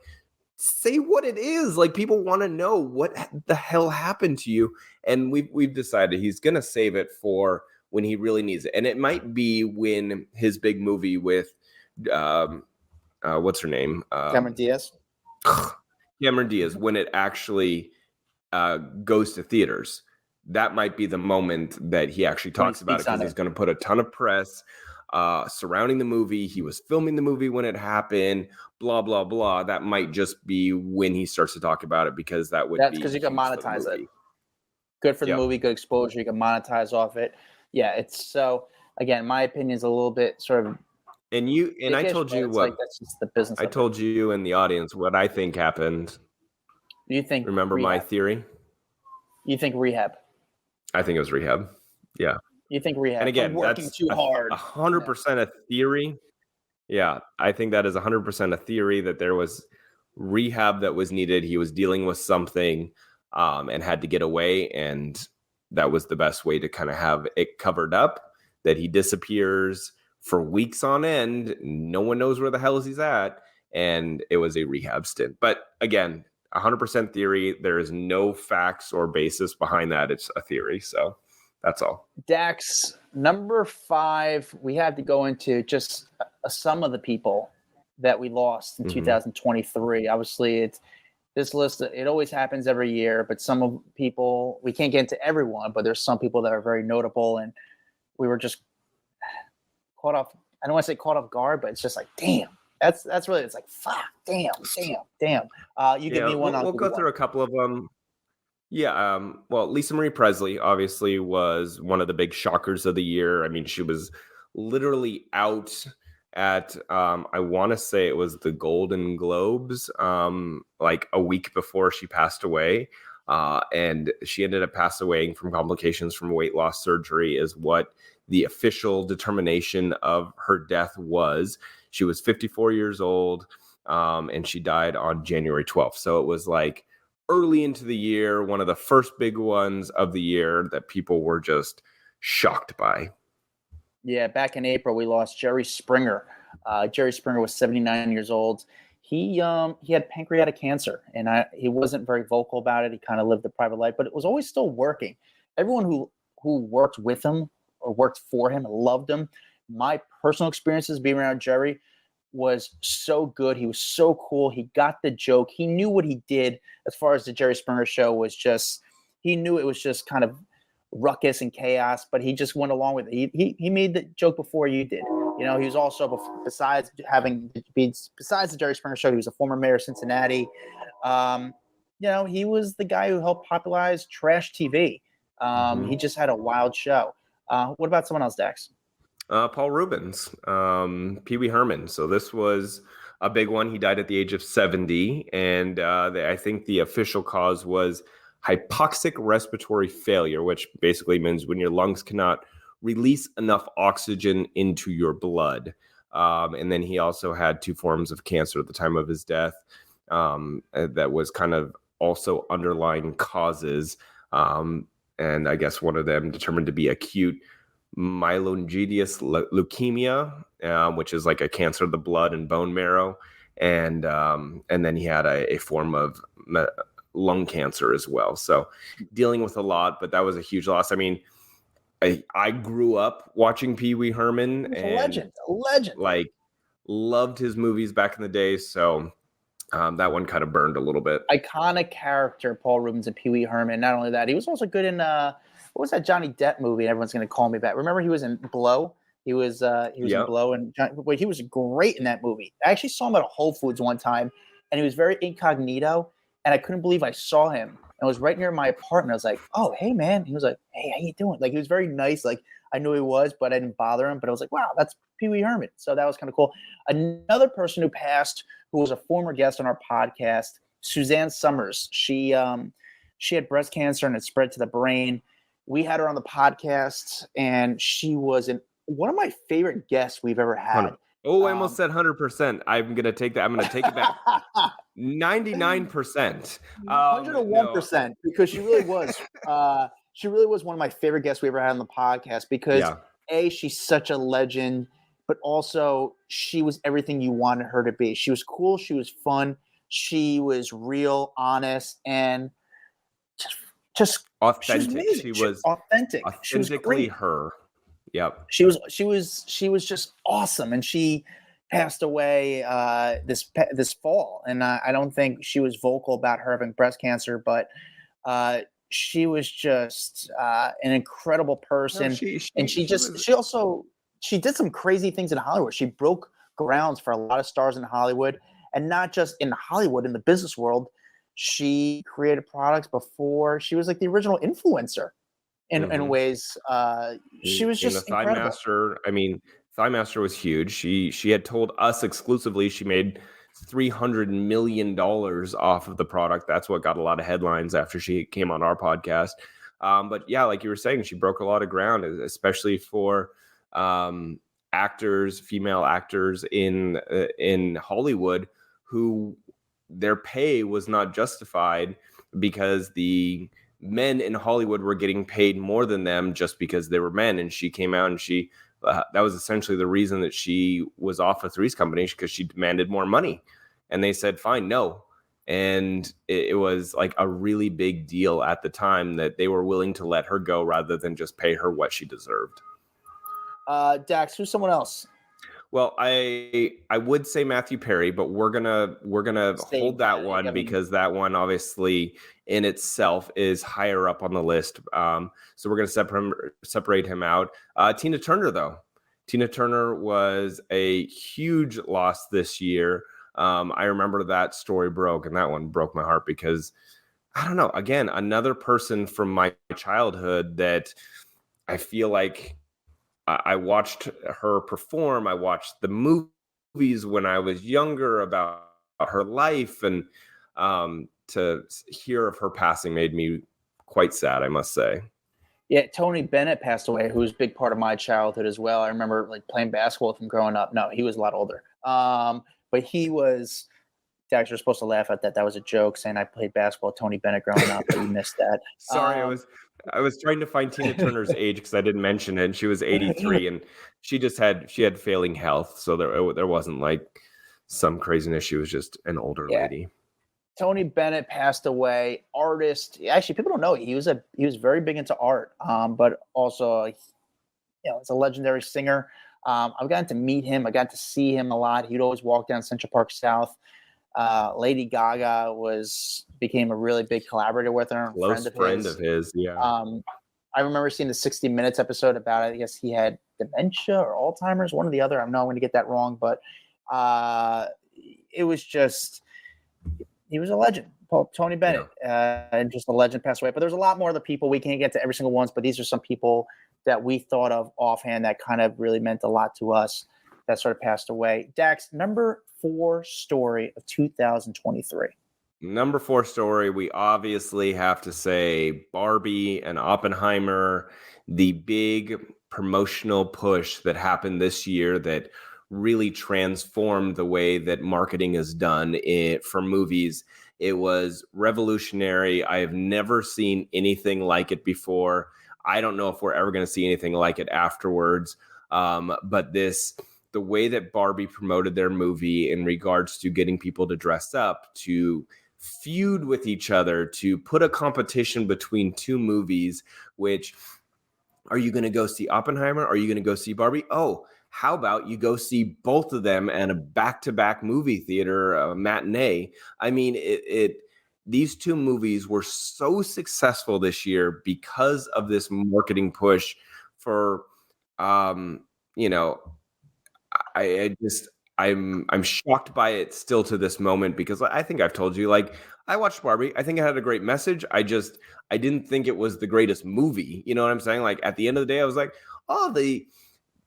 say what it is. Like, people want to know what the hell happened to you. And we've decided he's going to save it for when he really needs it. And it might be when his big movie with, what's her name? Cameron Diaz. Cameron Diaz, when it actually goes to theaters. That might be the moment that he actually talks about it, because he's going to put a ton of press surrounding the movie. He was filming the movie when it happened, blah, blah, blah. That might just be when he starts to talk about it, because that's because you can monetize it. Good for the movie, good exposure. You can monetize off it. Yeah, it's so, again, my opinion is a little bit sort of. And I told you what, like, that's just the business. I told you and the audience what I think happened. You think, remember rehab. My theory? You think rehab? I think it was rehab. Yeah. You think rehab? And again, working that's too hard. 100% a theory. Yeah, I think that is 100% a theory that there was rehab that was needed. He was dealing with something and had to get away, and that was the best way to kind of have it covered up. That he disappears for weeks on end. No one knows where the hell he's at, and it was a rehab stint. But again, 100% theory. There is no facts or basis behind that. It's a theory. So that's all. Dax, number 5, we have to go into just some of the people that we lost in 2023. Obviously, it's this list. It always happens every year, but some of people, we can't get into everyone, but there's some people that are very notable, and we were just caught off. I don't want to say caught off guard, but it's just like, damn. That's really, it's like, fuck, damn. You give me one. We'll go through a couple of them. Yeah. Well, Lisa Marie Presley obviously was one of the big shockers of the year. I mean, she was literally out at, I want to say it was the Golden Globes, like a week before she passed away. And she ended up passing away from complications from weight loss surgery, is what the official determination of her death was. She was 54 years old, and she died on January 12th. So it was like early into the year, one of the first big ones of the year that people were just shocked by. Yeah, back in April, we lost Jerry Springer. Jerry Springer was 79 years old. He had pancreatic cancer, and he wasn't very vocal about it. He kind of lived a private life, but it was always still working. Everyone who worked with him or worked for him loved him. My personal experiences being around Jerry was so good. He was so cool. He got the joke. He knew what he did as far as the Jerry Springer show was just, he knew it was just kind of ruckus and chaos, but he just went along with it. He made the joke before you did. He was also, besides the Jerry Springer show, he was a former mayor of Cincinnati. He was the guy who helped popularize trash TV. He just had a wild show. What about someone else, Dax? Paul Rubens, Pee Wee Herman. So this was a big one. He died at the age of 70, and I think the official cause was hypoxic respiratory failure, which basically means when your lungs cannot release enough oxygen into your blood. And then he also had 2 forms of cancer at the time of his death. That was kind of also underlying causes. And I guess one of them determined to be acute myelogenous leukemia, which is like a cancer of the blood and bone marrow. And then he had a form of lung cancer as well. So dealing with a lot, but that was a huge loss. I mean, I grew up watching Pee Wee Herman, and a legend. Like, loved his movies back in the day. So that one kind of burned a little bit. Iconic character, Paul Rubens and Pee Wee Herman. Not only that, he was also good in what was that Johnny Depp movie? Everyone's going to call me back. Remember, he was in Blow. He was in Blow, and he was great in that movie. I actually saw him at a Whole Foods one time, and he was very incognito, and I couldn't believe I saw him. And it was right near my apartment. I was like, "Oh, hey, man." He was like, "Hey, how you doing?" Like, he was very nice. Like, I knew he was, but I didn't bother him. But I was like, "Wow, that's Pee Wee Herman." So that was kind of cool. Another person who passed, who was a former guest on our podcast, Suzanne Summers. She had breast cancer, and it spread to the brain. we had her on the podcast, and she was one of my favorite guests we've ever had. Oh, I almost said 100%. I'm going to take that. I'm going to take it back. 99%. 101%, because she really was. She really was one of my favorite guests we ever had on the podcast because she's such a legend, but also she was everything you wanted her to be. She was cool. She was fun. She was real, honest, and just authentic. She was authentic. Authentically her. Yep. She was just awesome, and she passed away this fall. And I don't think she was vocal about her having breast cancer, but she was just an incredible person. No, she did some crazy things in Hollywood. She broke grounds for a lot of stars in Hollywood, and not just in Hollywood, in the business world. She created products before. She was like the original influencer in ways. She was just incredible. Thigh Master was huge. She had told us exclusively she made $300 million off of the product. That's what got a lot of headlines after she came on our podcast. But yeah, like you were saying, she broke a lot of ground, especially for actors, female actors in Hollywood, who their pay was not justified because the men in Hollywood were getting paid more than them just because they were men. And she came out and she that was essentially the reason that she was off of Three's Company, because she demanded more money. And they said, fine, no. And it was like a really big deal at the time that they were willing to let her go rather than just pay her what she deserved. Dax, who's someone else? Well, I would say Matthew Perry, but we're gonna hold that one because that one obviously in itself is higher up on the list. So we're gonna separate him out. Tina Turner, though. Tina Turner was a huge loss this year. I remember that story broke, and that one broke my heart because I don't know. Again, another person from my childhood that I feel like I watched her perform. I watched the movies when I was younger about her life, and to hear of her passing made me quite sad, I must say. Yeah, Tony Bennett passed away, who was a big part of my childhood as well. I remember like playing basketball with him growing up. No, he was a lot older. But he was. Dax, you're supposed to laugh at that. That was a joke, saying I played basketball with Tony Bennett growing up, but you missed that. Sorry, I was trying to find Tina Turner's age because I didn't mention it. And she was 83, and she had failing health, so there wasn't like some craziness. She was just an older lady. Tony Bennett passed away. Artist, actually, people don't know he was very big into art, but also, it's a legendary singer. I've gotten to meet him. I got to see him a lot. He'd always walk down Central Park South. Lady Gaga became a really big collaborator with her. Close friend of his. Yeah. I remember seeing the 60 Minutes episode about it. I guess he had dementia or Alzheimer's, one or the other. I know I'm going to get that wrong, but it was just, he was a legend. Tony Bennett, and just a legend, passed away. But there's a lot more other people. We can't get to every single ones, but these are some people that we thought of offhand that kind of really meant a lot to us that sort of passed away. Dax, number 4 story of 2023. Number 4 story, we obviously have to say Barbie and Oppenheimer, the big promotional push that happened this year that really transformed the way that marketing is done for movies. It was revolutionary. I have never seen anything like it before. I don't know if we're ever going to see anything like it afterwards. But the way that Barbie promoted their movie in regards to getting people to dress up, to feud with each other, to put a competition between two movies, which, are you going to go see Oppenheimer? Are you going to go see Barbie? Oh, how about you go see both of them in a back-to-back movie theater matinee? I mean, these two movies were so successful this year because of this marketing push for, I'm shocked by it still to this moment, because I think I've told you, like, I watched Barbie. I think it had a great message. I didn't think it was the greatest movie. You know what I'm saying? Like, at the end of the day, I was like, oh, the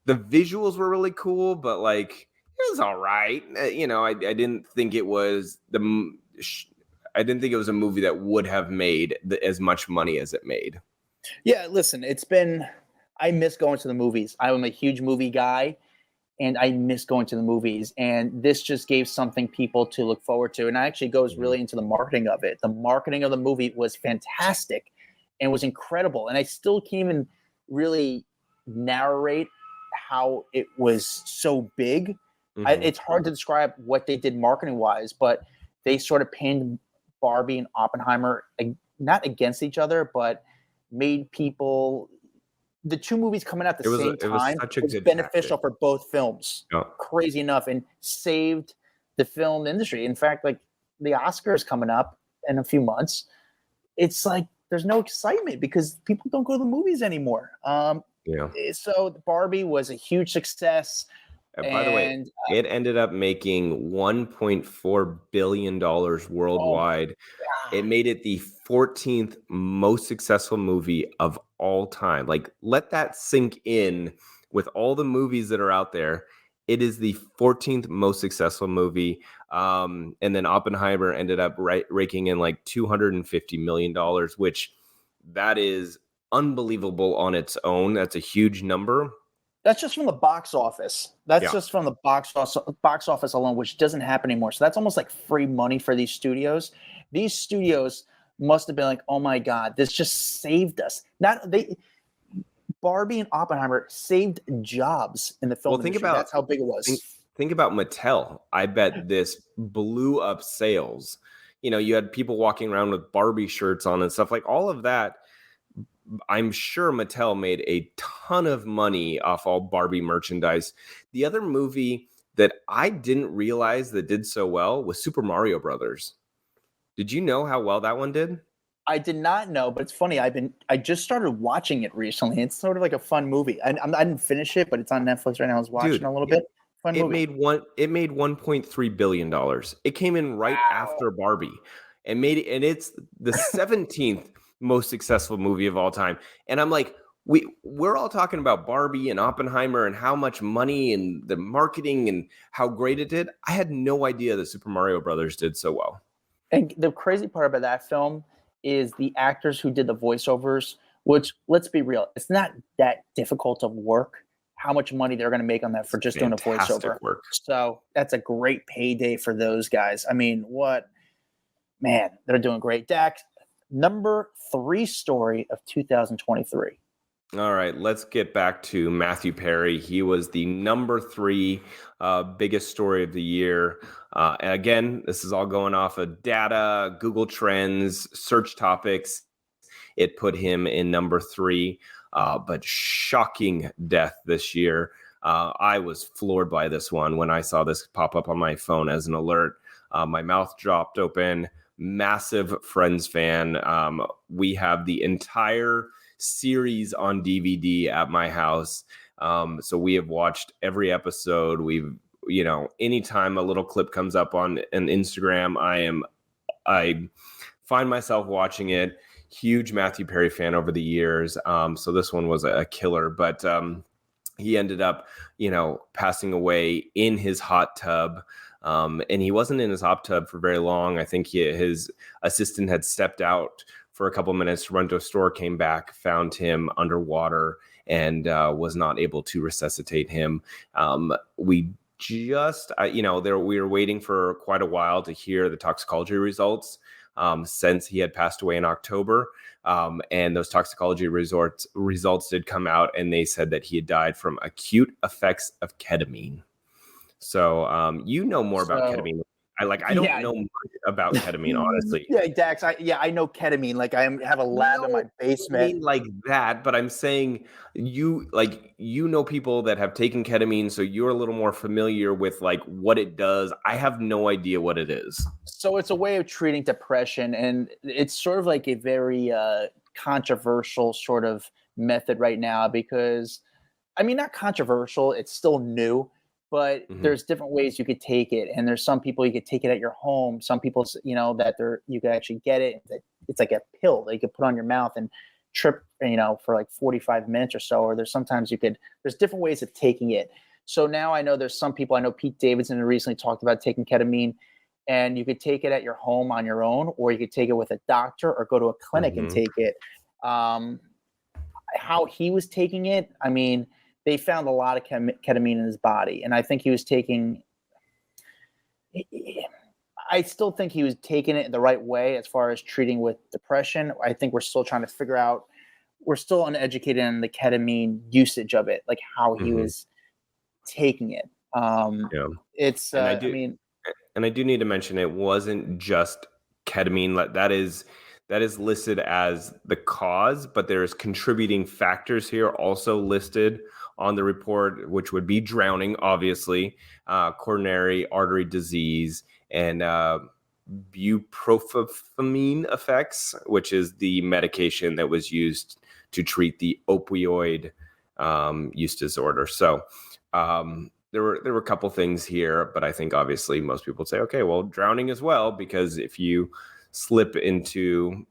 visuals were really cool, but like, it was all right. I didn't think it was a movie that would have made as much money as it made. Yeah, listen, I miss going to the movies. I'm a huge movie guy, and I miss going to the movies. And this just gave something people to look forward to. And it actually goes really into the marketing of it. The marketing of the movie was fantastic and was incredible. And I still can't even really narrate how it was so big. It's hard to describe what they did marketing wise, but they sort of pinned Barbie and Oppenheimer not against each other, but made people, the two movies coming out at the same time was beneficial for both films. Crazy enough, and saved the film industry. In fact, like the Oscars coming up in a few months, it's like there's no excitement because people don't go to the movies anymore. So Barbie was a huge success. By the way, it ended up making $1.4 billion worldwide. It made it the 14th most successful movie of all time. Like, let that sink in with all the movies that are out there. It is the 14th most successful movie. And then Oppenheimer ended up raking in like $250 million, which that is unbelievable on its own. That's a huge number. That's just from the box office. That's just from the box office alone, which doesn't happen anymore. So that's almost like free money for these studios. These studios must have been like, "Oh my God, this just saved us." Barbie and Oppenheimer saved jobs in the film industry. That's how big it was. Think about Mattel. I bet this blew up sales. You had people walking around with Barbie shirts on and stuff like all of that. I'm sure Mattel made a ton of money off all Barbie merchandise. The other movie that I didn't realize that did so well was Super Mario Brothers. Did you know how well that one did? I did not know, but it's funny. I just started watching it recently. It's sort of like a fun movie. I didn't finish it, but it's on Netflix right now. I was watching a little bit. Fun movie. It made $1.3 billion. It came in right after Barbie, and it's the 17th most successful movie of all time. And I'm like, we're all talking about Barbie and Oppenheimer and how much money and the marketing and how great it did. I had no idea that Super Mario Brothers did so well. And the crazy part about that film is the actors who did the voiceovers, which, let's be real, it's not that difficult of work. How much money they're going to make on that for just doing a voiceover. Work. So that's a great payday for those guys. I mean, they're doing great. Dax, number 3 story of 2023. All right, let's get back to Matthew Perry. He was the number 3 biggest story of the year. And again, this is all going off of data, Google Trends, search topics. It put him in number 3, but shocking death this year. I was floored by this one when I saw this pop up on my phone as an alert. My mouth dropped open. Massive Friends fan. We have the entire series on DVD at my house. So we have watched every episode. Anytime a little clip comes up on an Instagram, I find myself watching it. Huge Matthew Perry fan over the years. So this one was a killer, but he ended up, passing away in his hot tub. And he wasn't in his hot tub for very long. I think his assistant had stepped out for a couple minutes to run to a store, came back, found him underwater, and was not able to resuscitate him. We were waiting for quite a while to hear the toxicology results since he had passed away in October. And those toxicology results did come out, and they said that he had died from acute effects of ketamine. So you know more about ketamine. I don't know much about ketamine, honestly. Yeah, Dax. I know ketamine. Like I have a lab in my basement. I mean like that, but I'm saying you know people that have taken ketamine, so you're a little more familiar with like what it does. I have no idea what it is. So it's a way of treating depression, and it's sort of like a very controversial sort of method right now because, I mean, not controversial. It's still new. But there's different ways you could take it. And there's some people you could take it at your home. Some people, you could actually get it. It's like a pill that you could put on your mouth and trip, for like 45 minutes or so. Or there's different ways of taking it. So now I know there's some people, I know Pete Davidson recently talked about taking ketamine, and you could take it at your home on your own, or you could take it with a doctor or go to a clinic and take it. how he was taking it. I mean, they found a lot of ketamine in his body, and I think he was taking. I still think he was taking it the right way as far as treating with depression. I think we're still trying to figure out. We're still uneducated on the ketamine usage of it, like how he was taking it. It's. And I do need to mention it wasn't just ketamine. That is listed as the cause, but there's contributing factors here also listed on the report, which would be drowning, obviously, coronary artery disease, and bupropion effects, which is the medication that was used to treat the opioid use disorder. So there were a couple things here, but I think obviously most people say, okay, well, drowning as well, because if you slip into,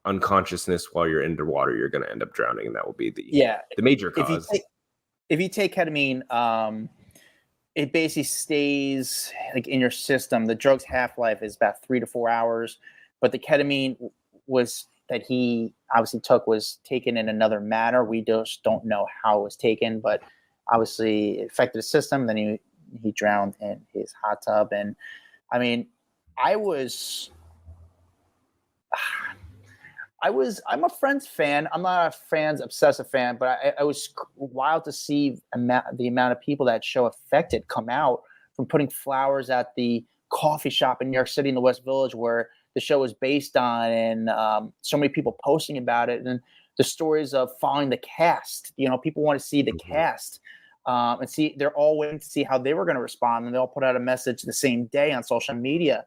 unconsciousness while you're underwater, you're going to end up drowning, and that will be the major cause. If you take ketamine, it basically stays like in your system. The drug's half-life is about 3 to 4 hours, but the ketamine that he obviously took was taken in another manner. We just don't know how it was taken, but obviously it affected the system. Then he drowned in his hot tub. And I mean, I'm a Friends fan. I'm not a Friends obsessive fan, but I was wild to see the amount of people that show affected come out from putting flowers at the coffee shop in New York City in the West Village where the show was based on, and so many people posting about it, and the stories of following the cast. People want to see the cast and see. They're all waiting to see how they were going to respond, and they all put out a message the same day on social media.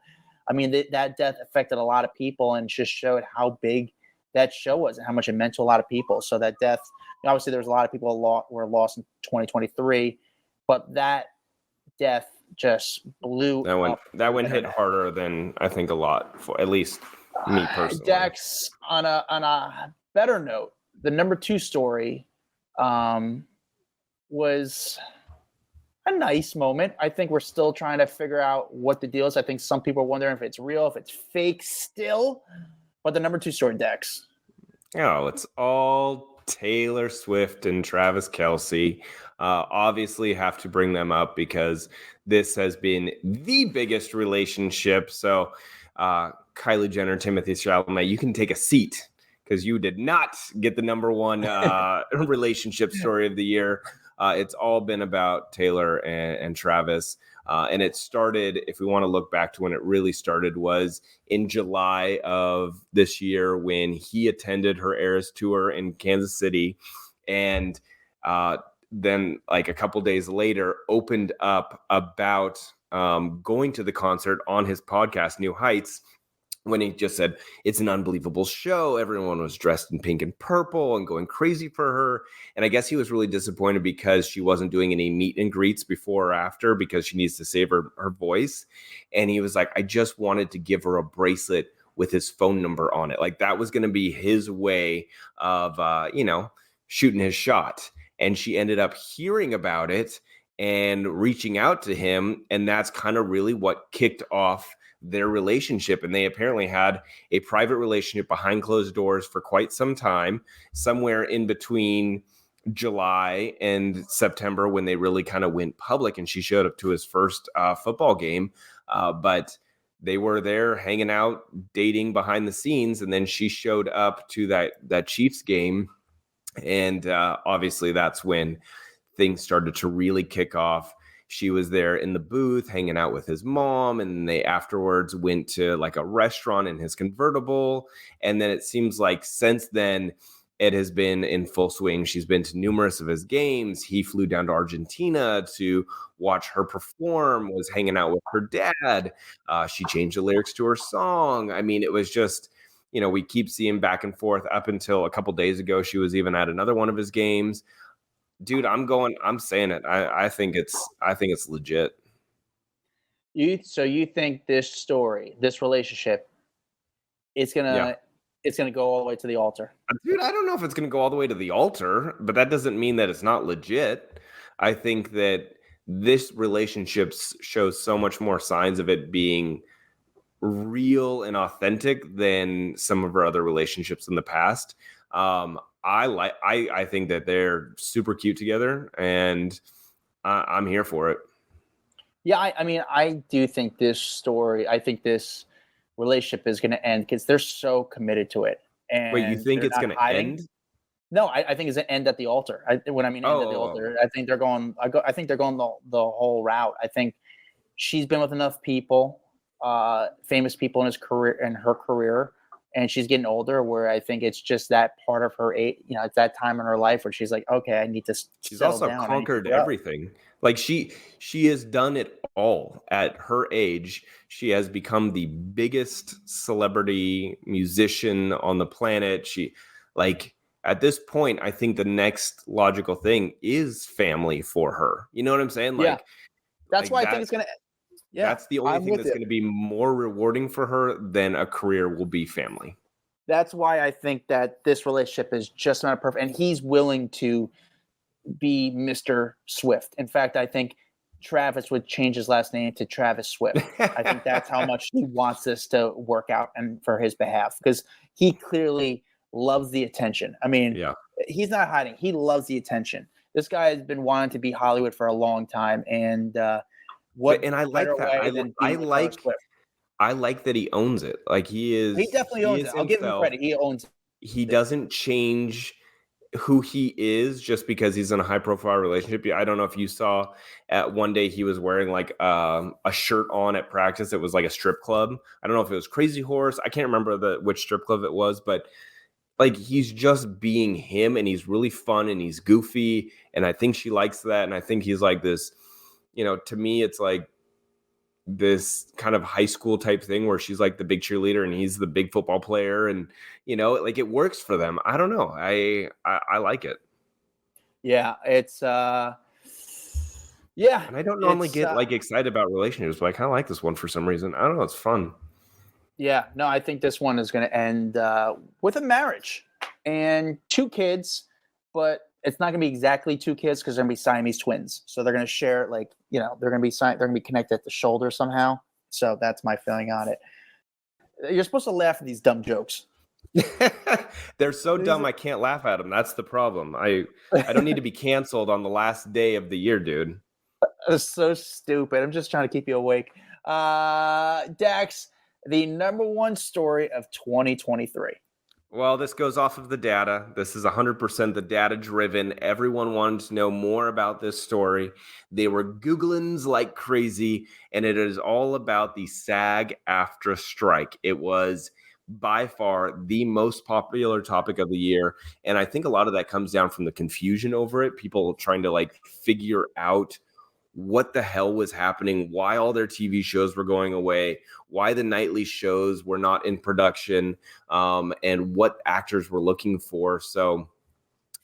I mean, that death affected a lot of people and just showed how big that show was and how much it meant to a lot of people. So that death, obviously, there was a lot of people were lost in 2023, but that death just blew up. That one hit harder than I think a lot, for at least me personally. Dax, on a better note, the number 2 story was a nice moment. I think we're still trying to figure out what the deal is. I think some people are wondering if it's real, if it's fake still. But the number 2 story, Dax. Oh, it's all Taylor Swift and Travis Kelce. Obviously have to bring them up because this has been the biggest relationship. So Kylie Jenner, Timothy Chalamet, you can take a seat because you did not get the number 1 relationship story of the year. It's all been about Taylor and Travis. And it started, if we want to look back to when it really started, was in July of this year when he attended her Eras tour in Kansas City. And then like a couple days later opened up about going to the concert on his podcast, New Heights, when he just said, it's an unbelievable show. Everyone was dressed in pink and purple and going crazy for her. And I guess he was really disappointed because she wasn't doing any meet and greets before or after because she needs to save her voice. And he was like, I just wanted to give her a bracelet with his phone number on it. Like that was going to be his way of, shooting his shot. And she ended up hearing about it and reaching out to him. And that's kind of really what kicked off their relationship. And they apparently had a private relationship behind closed doors for quite some time, somewhere in between July and September when they really kind of went public, and she showed up to his first football game. But they were there hanging out, dating behind the scenes. And then she showed up to that Chiefs game. And obviously that's when things started to really kick off. She was there in the booth hanging out with his mom, and they afterwards went to like a restaurant in his convertible. And then it seems like since then it has been in full swing. She's been to numerous of his games. He flew down to Argentina to watch her perform, was hanging out with her dad. She changed the lyrics to her song. I mean, it was just, we keep seeing back and forth up until a couple days ago. She was even at another one of his games. Dude, I'm saying it. I think it's legit. So you think this story, this relationship, it's gonna go all the way to the altar? Dude, I don't know if it's gonna go all the way to the altar, but that doesn't mean that it's not legit. I think that this relationship shows so much more signs of it being real and authentic than some of her other relationships in the past. I think that they're super cute together, and I'm here for it. Yeah, I mean, I do think this relationship is going to end because they're so committed to it, and Wait, you think they're it's not going to hiding. end? No, I think it's an end at the altar. When I mean end at the Oh, altar, I think they're going. I think they're going the whole route. I think she's been with enough people, famous people in her career, and she's getting older. Where I think it's just that part of her age. It's that time in her life where she's like, okay, I need to she's settle also down. conquered everything. Like she has done it all at her age. She has become the biggest celebrity musician on the planet. At this point, I think the next logical thing is family for her. You know what I'm saying? Yeah, that's why I think that, it's gonna. Yeah, that's the only I'm thing with that's you. going to be more rewarding for her than a career will be family. That's why I think that this relationship is just not perfect, and he's willing to be Mr. Swift. In fact, I think Travis would change his last name to Travis Swift. I think that's how much he wants this to work out and for his behalf, because he clearly loves the attention. I mean, Yeah. he's not hiding. He loves the attention. This guy has been wanting to be Hollywood for a long time, and And I like better that. way than being with Taylor Swift? I like that he owns it. Like He definitely owns it. I'll give him credit. He owns it. He doesn't change who he is just because he's in a high profile relationship. I don't know if you saw at one day he was wearing like a shirt on at practice. It was like a strip club. I don't know if it was Crazy Horse. I can't remember which strip club it was, but like he's just being him, and he's really fun and he's goofy. And I think she likes that. And I think he's like this, to me, it's like this kind of high school type thing where she's like the big cheerleader and he's the big football player, and like it works for them. I don't know. I like it. Yeah, it's And I don't normally get like excited about relationships, but I kind of like this one for some reason. I don't know. It's fun. Yeah, no, I think this one is going to end with a marriage and 2 kids, but it's not going to be exactly 2 kids because they're going to be Siamese twins. So they're going to share, they're going to be connected at the shoulder somehow. So that's my feeling on it. You're supposed to laugh at these dumb jokes. They're so dumb I can't laugh at them. That's the problem. I don't need to be canceled on the last day of the year, dude. It's so stupid. I'm just trying to keep you awake. Dax, the number 1 story of 2023. Well, this goes off of the data. This is 100% the data driven. Everyone wanted to know more about this story. They were Googlings like crazy, and it is all about the SAG-AFTRA strike. It was by far the most popular topic of the year, and I think a lot of that comes down from the confusion over it. People trying to figure out what the hell was happening, why all their TV shows were going away, why the nightly shows were not in production, and what actors were looking for. So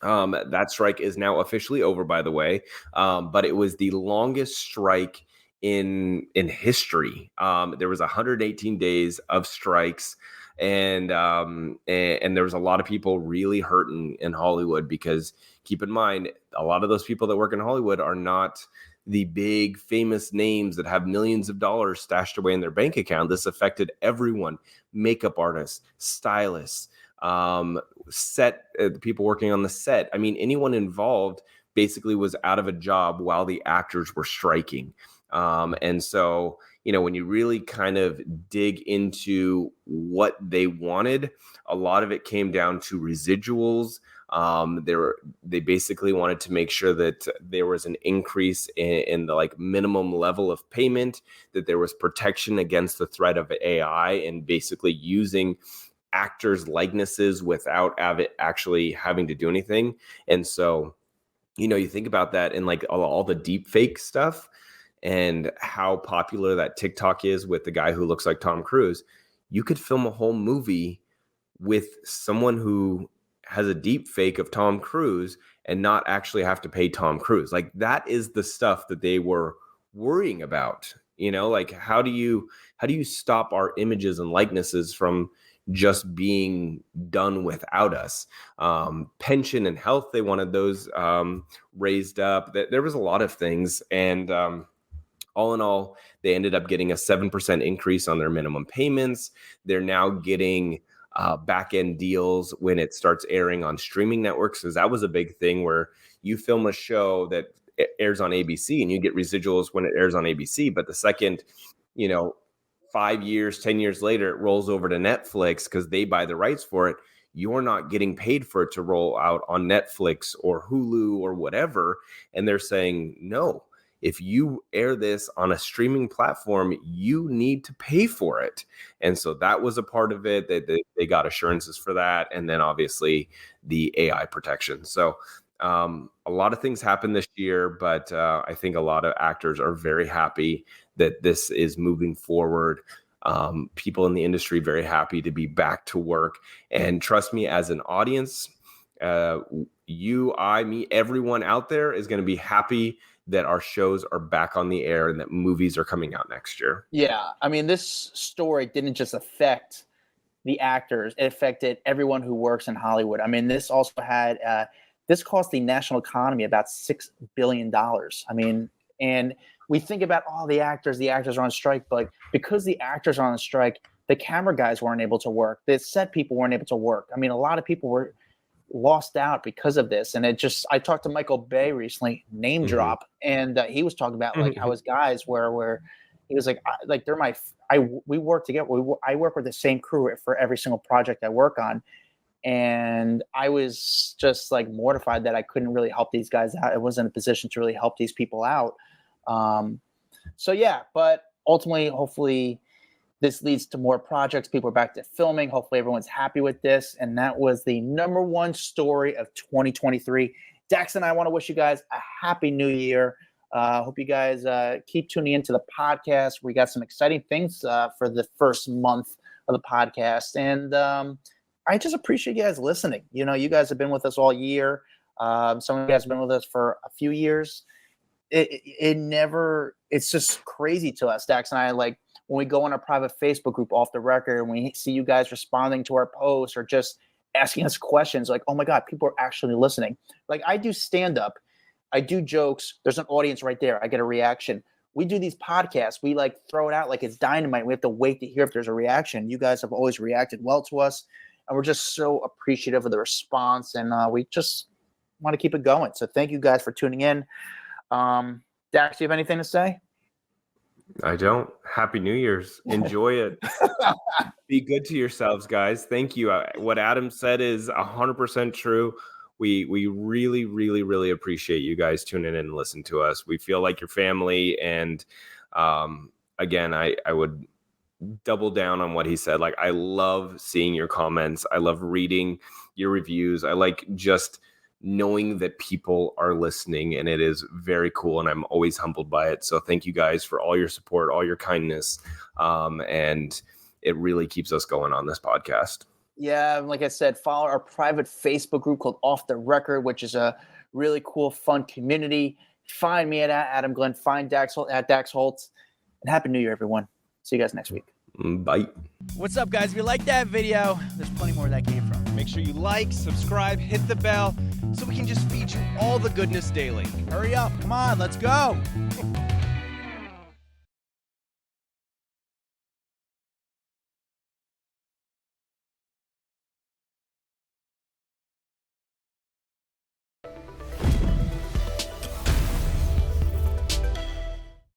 that strike is now officially over, by the way, but it was the longest strike in history. There was 118 days of strikes, and there was a lot of people really hurting in Hollywood, because keep in mind, a lot of those people that work in Hollywood are not the big famous names that have millions of dollars stashed away in their bank account. This affected everyone: makeup artists, stylists, people working on the set. I mean, anyone involved basically was out of a job while the actors were striking. And so, when you really kind of dig into what they wanted, a lot of it came down to residuals. They basically wanted to make sure that there was an increase in the minimum level of payment, that there was protection against the threat of AI and basically using actors' likenesses without actually having to do anything. And so, you think about that and all the deep fake stuff and how popular that TikTok is with the guy who looks like Tom Cruise. You could film a whole movie with someone who has a deep fake of Tom Cruise and not actually have to pay Tom Cruise. That is the stuff that they were worrying about. How do you stop our images and likenesses from just being done without us? Pension and health, they wanted those raised up. There was a lot of things, and all in all, they ended up getting a 7% increase on their minimum payments. They're now getting back end deals when it starts airing on streaming networks, because that was a big thing where you film a show that airs on ABC and you get residuals when it airs on ABC. But the second, 5 years, 10 years later, it rolls over to Netflix because they buy the rights for it. You're not getting paid for it to roll out on Netflix or Hulu or whatever. And they're saying, no, if you air this on a streaming platform, you need to pay for it. And so that was a part of it. They got assurances for that. And then obviously the AI protection. So a lot of things happened this year, but I think a lot of actors are very happy that this is moving forward. People in the industry very happy to be back to work. And trust me, as an audience, you, I, me, everyone out there is going to be happy that our shows are back on the air and that movies are coming out next year. Yeah. I mean, this story didn't just affect the actors. It affected everyone who works in Hollywood. I mean, this also had, this cost the national economy about $6 billion. I mean, and we think about all the actors are on strike, but because the actors are on strike, the camera guys weren't able to work. The set people weren't able to work. I mean, a lot of people were lost out because of this. And I talked to Michael Bay recently, name drop, and he was talking about like how his guys were he was like we work together. I work with the same crew for every single project I work on. And I was just like mortified that I couldn't really help these guys out. I wasn't in a position to really help these people out. So yeah, but ultimately, hopefully this leads to more projects. People are back to filming. Hopefully everyone's happy with this. And that was the number one story of 2023. Dax and I want to wish you guys a happy new year. Hope you guys keep tuning into the podcast. We got some exciting things for the first month of the podcast. And I just appreciate you guys listening. You guys have been with us all year. Some of you guys have been with us for a few years. It's just crazy to us. Dax and I, like, when we go on our private Facebook group Off the Record and we see you guys responding to our posts or just asking us questions, like, oh my God, people are actually listening. Like, I do stand-up, I do jokes, there's an audience right there, I get a reaction. We do these podcasts, we like throw it out like it's dynamite. We have to wait to hear if there's a reaction. You guys have always reacted well to us, and we're just so appreciative of the response, and we just want to keep it going. So thank you guys for tuning in. Dax, do you have anything to say? I don't. Happy New Year's. Enjoy it. Be good to yourselves, guys. Thank you. What Adam said is 100% true. We really, really, really appreciate you guys tuning in and listening to us. We feel like your family. And again, I would double down on what he said. Like, I love seeing your comments. I love reading your reviews. I like just knowing that people are listening, and it is very cool, and I'm always humbled by it. So thank you guys for all your support, all your kindness, and it really keeps us going on this podcast. Yeah, like I said, follow our private Facebook group called Off the Record, which is a really cool, fun community. Find me at Adam Glyn, find Dax Holt at Dax Holt, and Happy New Year, everyone. See you guys next week. Bye. What's up, guys? If you like that video, there's plenty more where that came from. Make sure you like, subscribe, hit the bell so we can just feed you all the goodness daily. Hurry up. Come on, let's go.